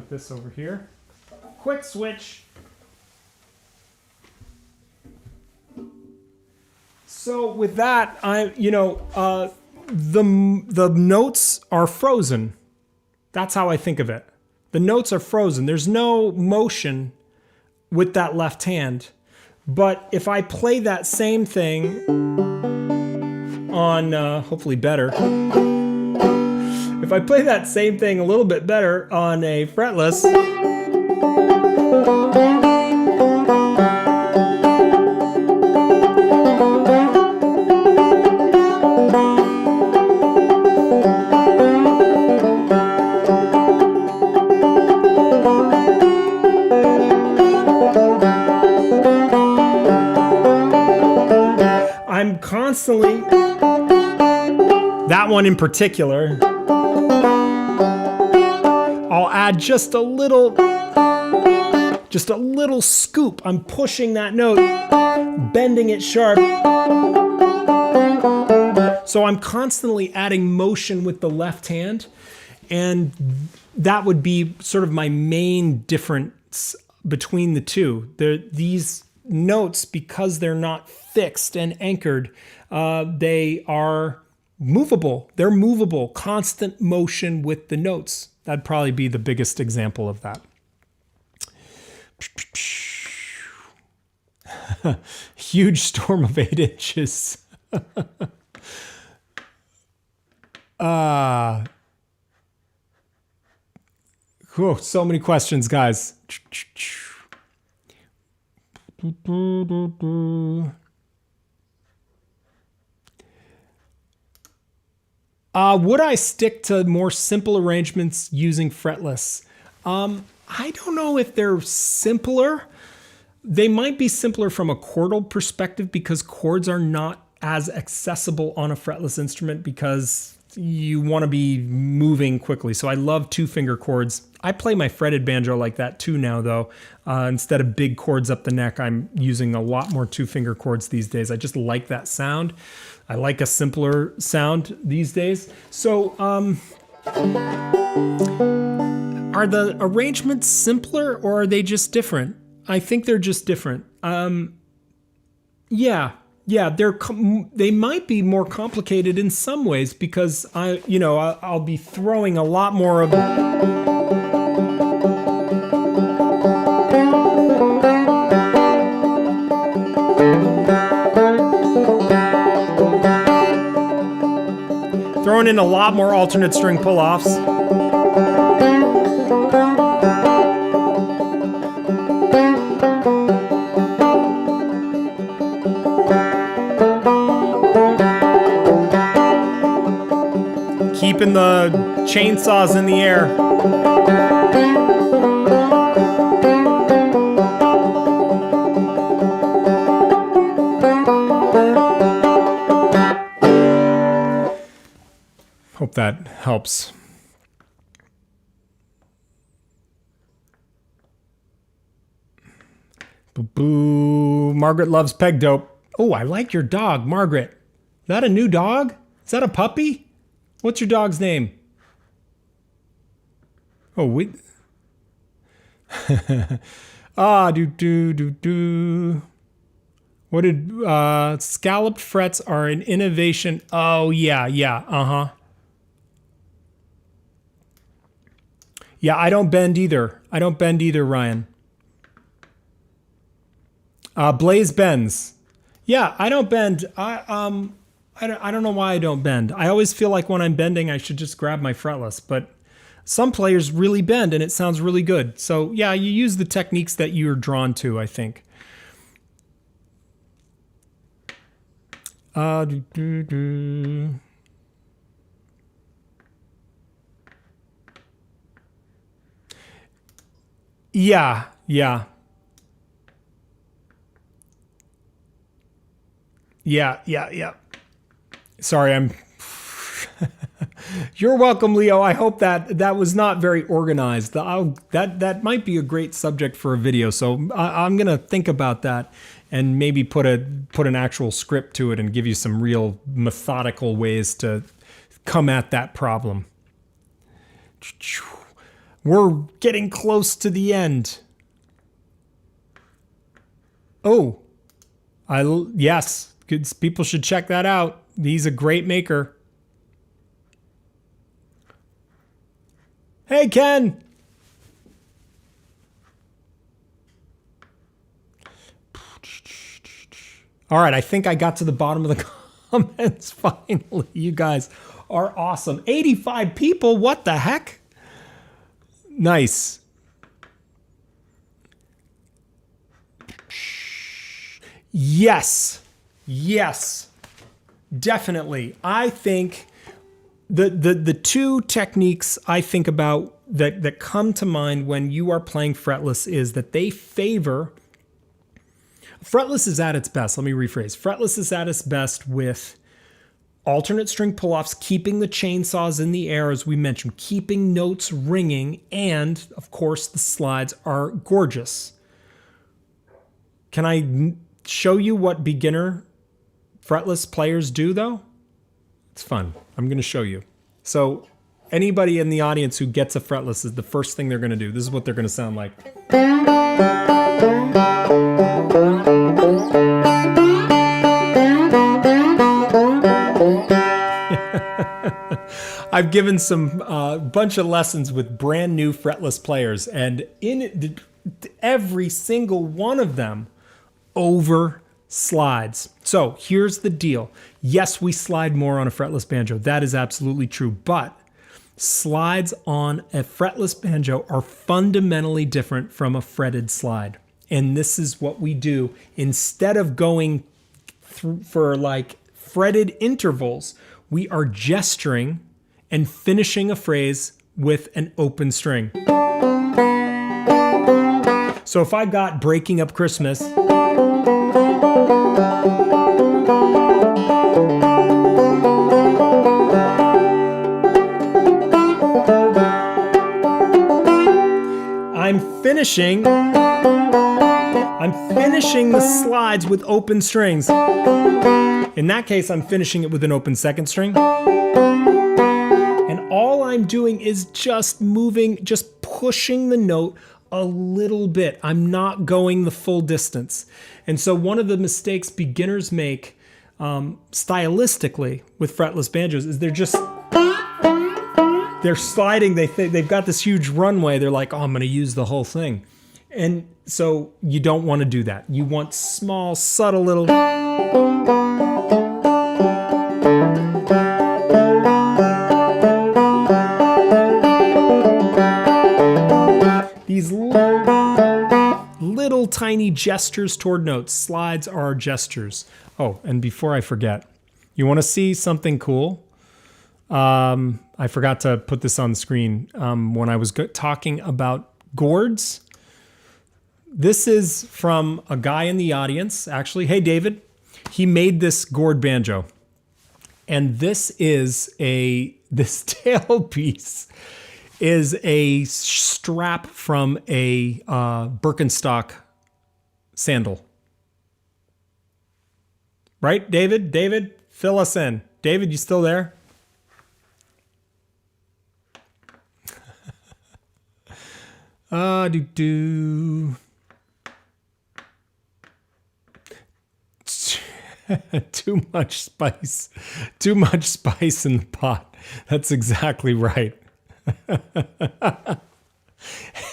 This over here. Quick switch. So with that, the notes are frozen. That's how I think of it. The notes are frozen. There's no motion with that left hand. But if I play that same thing on, hopefully better, if I play that same thing a little bit better on a fretless, I'm constantly, that one in particular, I'll add just a little scoop. I'm pushing that note, bending it sharp. So I'm constantly adding motion with the left hand, and that would be sort of my main difference between the two. These notes, because they're not fixed and anchored, they are movable. They're movable, constant motion with the notes. That'd probably be the biggest example of that. Huge storm of 8 inches. Whew, so many questions, guys. Would I stick to more simple arrangements using fretless? I don't know if they're simpler. They might be simpler from a chordal perspective because chords are not as accessible on a fretless instrument because you want to be moving quickly. So I love 2-finger chords. I play my fretted banjo like that too now, though. Instead of big chords up the neck, I'm using a lot more 2-finger chords these days. I just like that sound. I like a simpler sound these days. So are the arrangements simpler or are they just different? I think they're just different. Yeah, they might be more complicated in some ways because I'll be throwing a lot more of throwing in a lot more alternate string pull-offs. Keeping the chainsaws in the air. Hope that helps. Boo-boo. Margaret loves peg dope. Oh, I like your dog, Margaret. Is that a new dog? Is that a puppy? What's your dog's name? Oh, wait. Do. What did, scalloped frets are an innovation. Oh, yeah, uh-huh. Yeah, I don't bend either. Ryan. Blaze bends. Yeah, I don't bend. I don't know why I don't bend. I always feel like when I'm bending, I should just grab my fretless, but some players really bend and it sounds really good. So yeah, you use the techniques that you're drawn to, I think. Yeah. Sorry, I'm... You're welcome, Leo. I hope that was not very organized. That might be a great subject for a video, so I'm going to think about that and maybe put an actual script to it and give you some real methodical ways to come at that problem. We're getting close to the end. Oh, yes, people should check that out. He's a great maker. Hey, Ken. All right, I think I got to the bottom of the comments finally. You guys are awesome. 85 people, what the heck? Nice. Yes, yes, definitely. I think the two techniques I think about that come to mind when you are playing fretless is that they favor. Fretless is at its best. Let me rephrase. Fretless is at its best with alternate string pull-offs, keeping the chainsaws in the air, as we mentioned, keeping notes ringing, and of course the slides are gorgeous. Can I show you what beginner fretless players do though? It's fun. I'm going to show you. So anybody in the audience who gets a fretless is the first thing they're going to do. This is what they're going to sound like. I've given some bunch of lessons with brand new fretless players, and in every single one of them over slides. So here's the deal. Yes, we slide more on a fretless banjo. That is absolutely true. But slides on a fretless banjo are fundamentally different from a fretted slide. And this is what we do. Instead of going for like fretted intervals, we are gesturing and finishing a phrase with an open string. So if I got Breaking Up Christmas, I'm finishing the slides with open strings. In that case, I'm finishing it with an open second string. And all I'm doing is just moving, just pushing the note a little bit. I'm not going the full distance. And so one of the mistakes beginners make stylistically with fretless banjos is they're sliding, they've got this huge runway. They're like, oh, I'm going to use the whole thing. And so you don't want to do that. You want small, subtle little. These little tiny gestures toward notes. Slides are gestures. Oh, and before I forget, you want to see something cool? I forgot to put this on the screen when I was talking about gourds. This is from a guy in the audience, actually. Hey, David. He made this gourd banjo. And this tailpiece is a strap from a Birkenstock sandal. Right, David? David, fill us in. David, you still there? Too much spice. Too much spice in the pot. That's exactly right.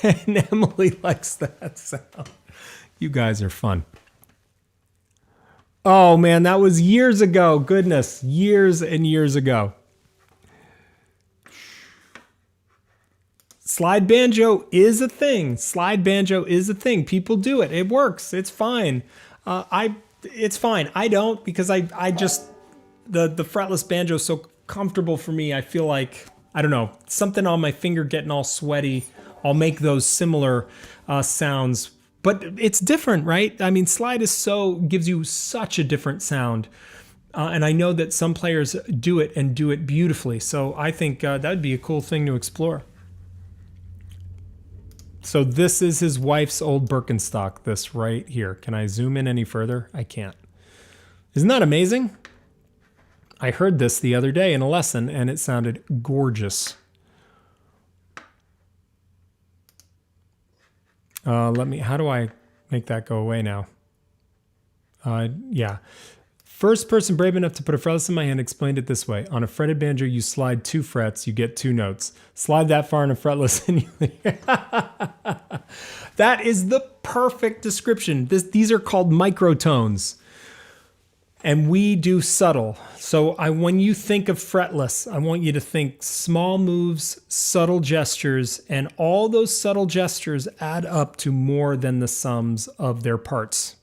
And Emily likes that sound. You guys are fun. Oh man, that was years ago. Goodness, years and years ago. Slide banjo is a thing. Slide banjo is a thing. People do it. It works. It's fine. It's fine. I don't, because I just the fretless banjo is so comfortable for me. I feel like, I don't know, something on my finger getting all sweaty. I'll make those similar sounds, but it's different, right? I mean, slide gives you such a different sound. And I know that some players do it and do it beautifully. So I think that'd be a cool thing to explore. So this is his wife's old Birkenstock, this right here. Can I zoom in any further? I can't. Isn't that amazing? I heard this the other day in a lesson and it sounded gorgeous. How do I make that go away now? Yeah. First person brave enough to put a fretless in my hand explained it this way. On a fretted banjo, you slide 2 frets, you get 2 notes. Slide that far in a fretless and you... That is the perfect description. These are called microtones. And we do subtle. So when you think of fretless, I want you to think small moves, subtle gestures, and all those subtle gestures add up to more than the sums of their parts.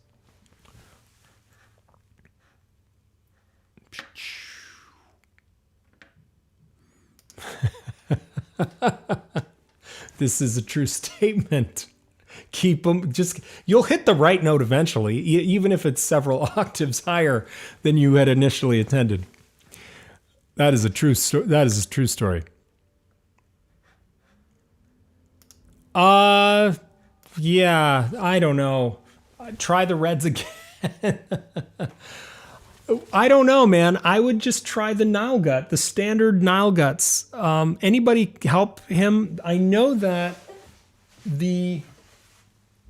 This is a true statement. Keep them, you'll hit the right note eventually, even if it's several octaves higher than you had initially intended. That is a true story. That is a true story. Yeah, I don't know. Try the reds again. I don't know, man. I would just try the Nile gut, the standard Nile guts. Anybody help him? I know that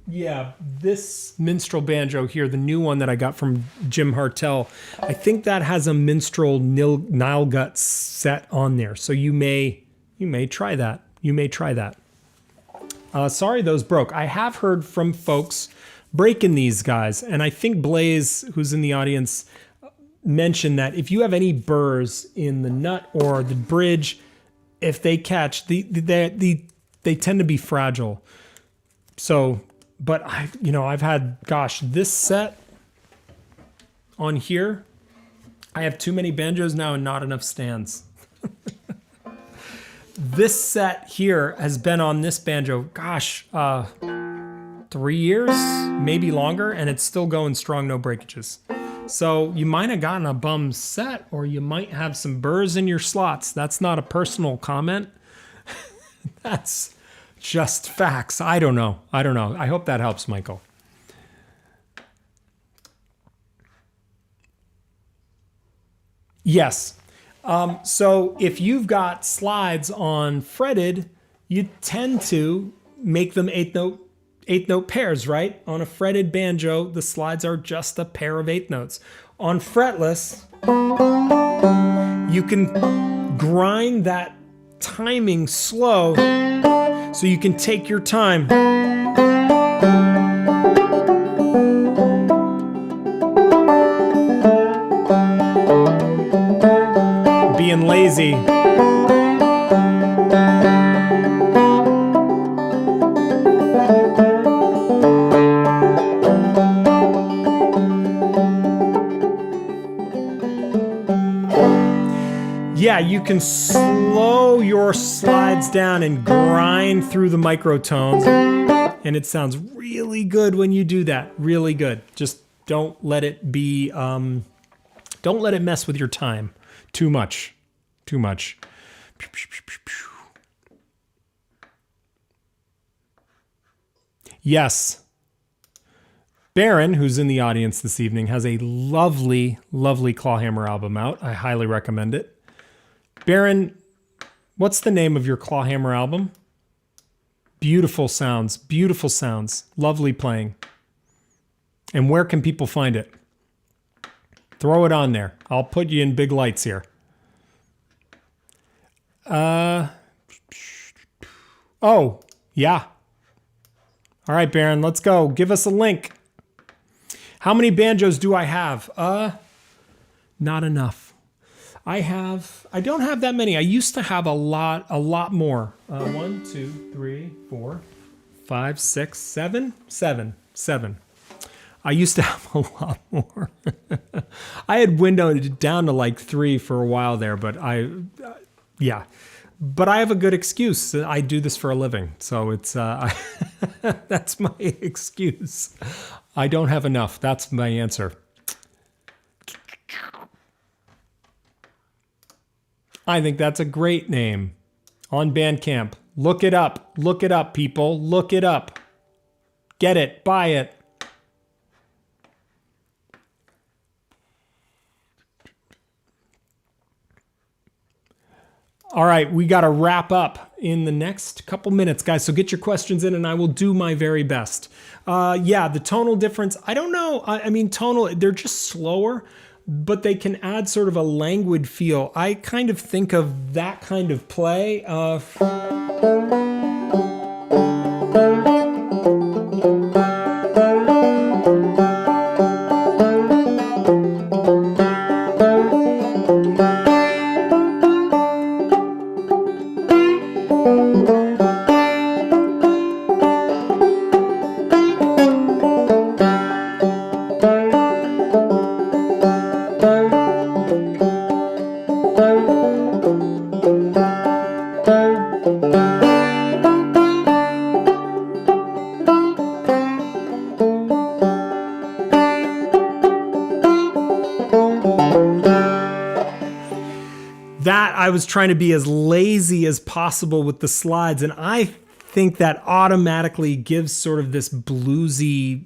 this minstrel banjo here, the new one that I got from Jim Hartel, I think that has a minstrel Nile gut set on there. So you may try that. You may try that. Sorry, those broke. I have heard from folks breaking these guys, and I think Blaze, who's in the audience, mentioned that if you have any burrs in the nut or the bridge, if they catch, they tend to be fragile. So, but I've had, gosh, this set on here, I have too many banjos now and not enough stands. This set here has been on this banjo, gosh, 3 years, maybe longer, and it's still going strong, no breakages. So you might have gotten a bum set, or you might have some burrs in your slots. That's not a personal comment. That's just facts. I don't know. I hope that helps, Michael. Yes. So if you've got slides on fretted, you tend to make them eighth note pairs, right? On a fretted banjo, the slides are just a pair of 8th notes. On fretless, you can grind that timing slow so you can take your time. Being lazy. Yeah, you can slow your slides down and grind through the microtones, and it sounds really good when you do that. Really good. Just don't let it be, don't let it mess with your time too much. Too much. Yes. Baron, who's in the audience this evening, has a lovely, lovely Clawhammer album out. I highly recommend it. Baron, what's the name of your Clawhammer album? Beautiful sounds, lovely playing. And where can people find it? Throw it on there. I'll put you in big lights here. Oh, yeah. All right, Baron, let's go. Give us a link. How many banjos do I have? Not enough. I don't have that many. I used to have a lot more. 1, 2, 3, 4, 5, 6, 7. I used to have a lot more. I had windowed it down to like 3 for a while there, but yeah. But I have a good excuse. I do this for a living, so it's that's my excuse. I don't have enough. That's my answer. I think that's a great name on Bandcamp. Look it up. Look it up, people. Look it up. Get it. Buy it. All right, we got to wrap up in the next couple minutes, guys. So get your questions in and I will do my very best. Yeah, the tonal difference, I don't know. I mean, tonal, they're just slower. but they can add sort of a languid feel. I kind of think of that kind of play. That I was trying to be as lazy as possible with the slides, and I think that automatically gives sort of this bluesy,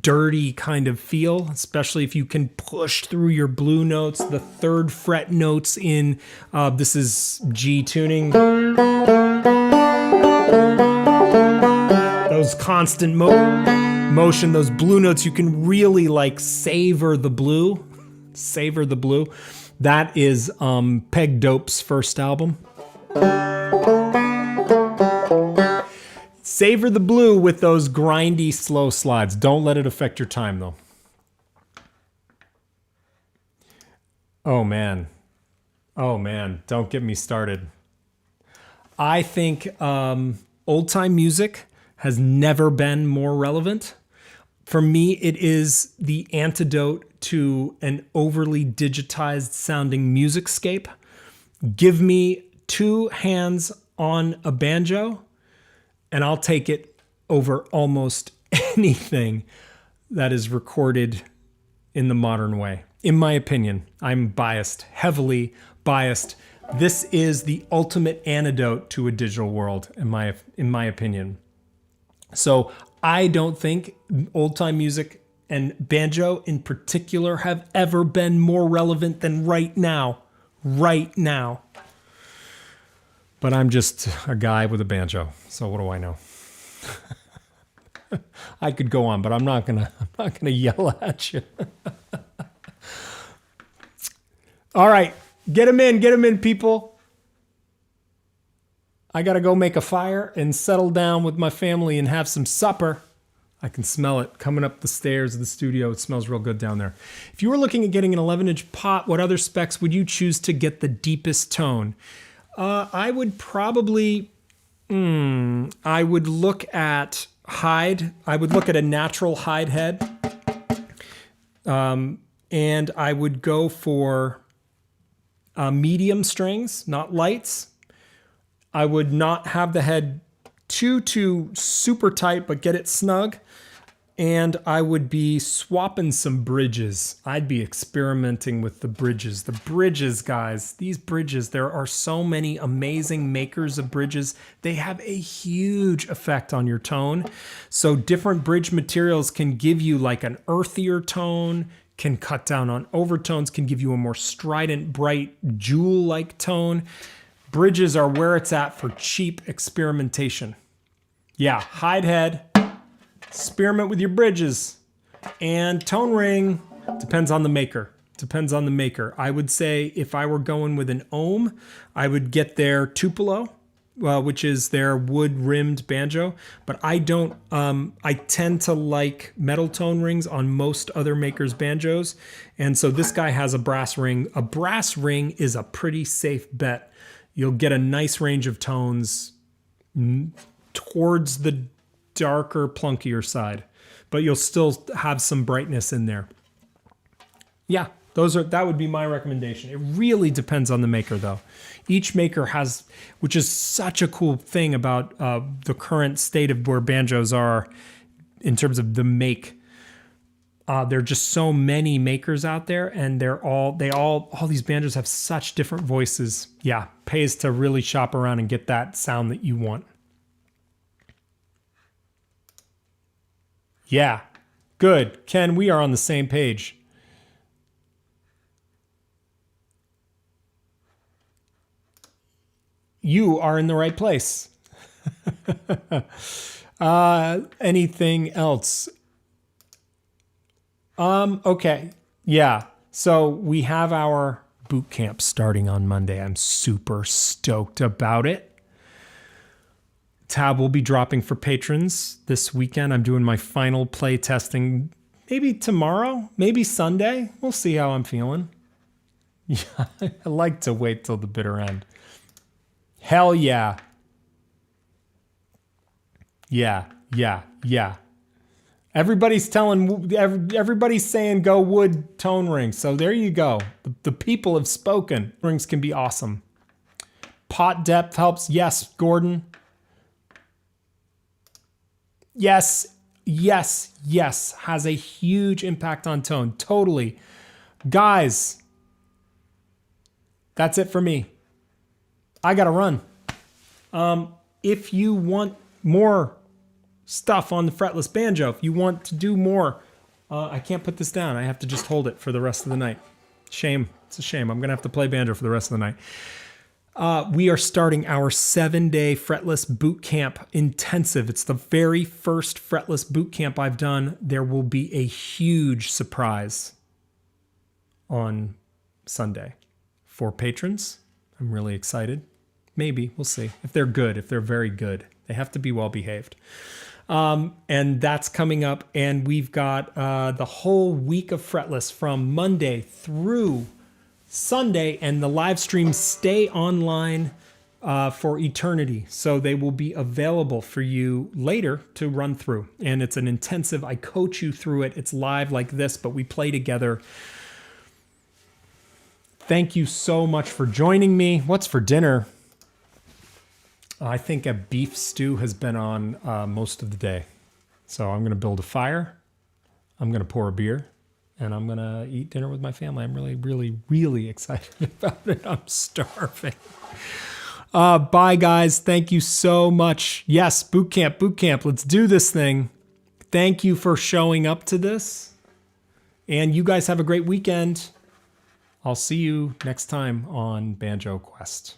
dirty kind of feel, especially if you can push through your blue notes, the third fret notes in, this is G tuning. Those constant motion, those blue notes, you can really like savor the blue. Savor the blue. That is Peg Dope's first album. Savor the blue with those grindy, slow slides. Don't let it affect your time, though. Oh, man. Oh, man. Don't get me started. I think old-time music has never been more relevant. For me, it is the antidote to an overly digitized sounding musicscape. Give me two hands on a banjo and I'll take it over almost anything that is recorded in the modern way. In my opinion, I'm biased, heavily biased. This is the ultimate antidote to a digital world, in my opinion. So I don't think old-time music and banjo in particular have ever been more relevant than right now. Right now. But I'm just a guy with a banjo, so what do I know? I could go on, but I'm not gonna yell at you. All right, get them in, people. I gotta go make a fire and settle down with my family and have some supper. I can smell it coming up the stairs of the studio. It smells real good down there. If you were looking at getting an 11-inch pot, what other specs would you choose to get the deepest tone? I would probably, I would look at hide. I would look at a natural hide head. And I would go for medium strings, not lights. I would not have the head too super tight, but get it snug. And I would be swapping some bridges. I'd be experimenting with the bridges. The bridges, guys, these bridges, there are so many amazing makers of bridges. They have a huge effect on your tone. So different bridge materials can give you like an earthier tone, can cut down on overtones, can give you a more strident, bright, jewel-like tone. Bridges are where it's at for cheap experimentation. Yeah, hide head, experiment with your bridges, and tone ring depends on the maker. Depends on the maker. I would say if I were going with an ohm, I would get their Tupelo, which is their wood-rimmed banjo. But I don't. I tend to like metal tone rings on most other makers' banjos, and so this guy has a brass ring. A brass ring is a pretty safe bet. You'll get a nice range of tones towards the darker, plunkier side, but you'll still have some brightness in there. Yeah, that would be my recommendation. It really depends on the maker, though. Each maker has, which is such a cool thing about the current state of where banjos are in terms of the make. There are just so many makers out there, and all these banjos have such different voices. Yeah, pays to really shop around and get that sound that you want. Yeah, good. Ken, we are on the same page. You are in the right place. Anything else? Okay. Yeah. So we have our boot camp starting on Monday. I'm super stoked about it. Tab will be dropping for patrons this weekend. I'm doing my final play testing maybe tomorrow, maybe Sunday. We'll see how I'm feeling. Yeah, I like to wait till the bitter end. Hell yeah. Yeah. Everybody's saying go wood tone rings. So there you go. The people have spoken. Rings can be awesome. Pot depth helps. Yes, Gordon. Yes. Has a huge impact on tone. Totally. Guys, that's it for me. I gotta run. If you want more stuff on the fretless banjo, if you want to do more, I can't put this down. I have to just hold it for the rest of the night. Shame. It's a shame. I'm going to have to play banjo for the rest of the night. We are starting our 7-day fretless boot camp intensive. It's the very first fretless boot camp I've done. There will be a huge surprise on Sunday for patrons. I'm really excited. Maybe. We'll see. If they're good, if they're very good. They have to be well behaved. And that's coming up. And we've got the whole week of fretless from Monday through Sunday. And the live streams stay online for eternity. So they will be available for you later to run through. And it's an intensive. I coach you through it. It's live like this, but we play together. Thank you so much for joining me. What's for dinner? I think a beef stew has been on most of the day. So I'm going to build a fire. I'm going to pour a beer. And I'm going to eat dinner with my family. I'm really excited about it. I'm starving. Bye, guys. Thank you so much. Yes, boot camp. Let's do this thing. Thank you for showing up to this. And you guys have a great weekend. I'll see you next time on Banjo Quest.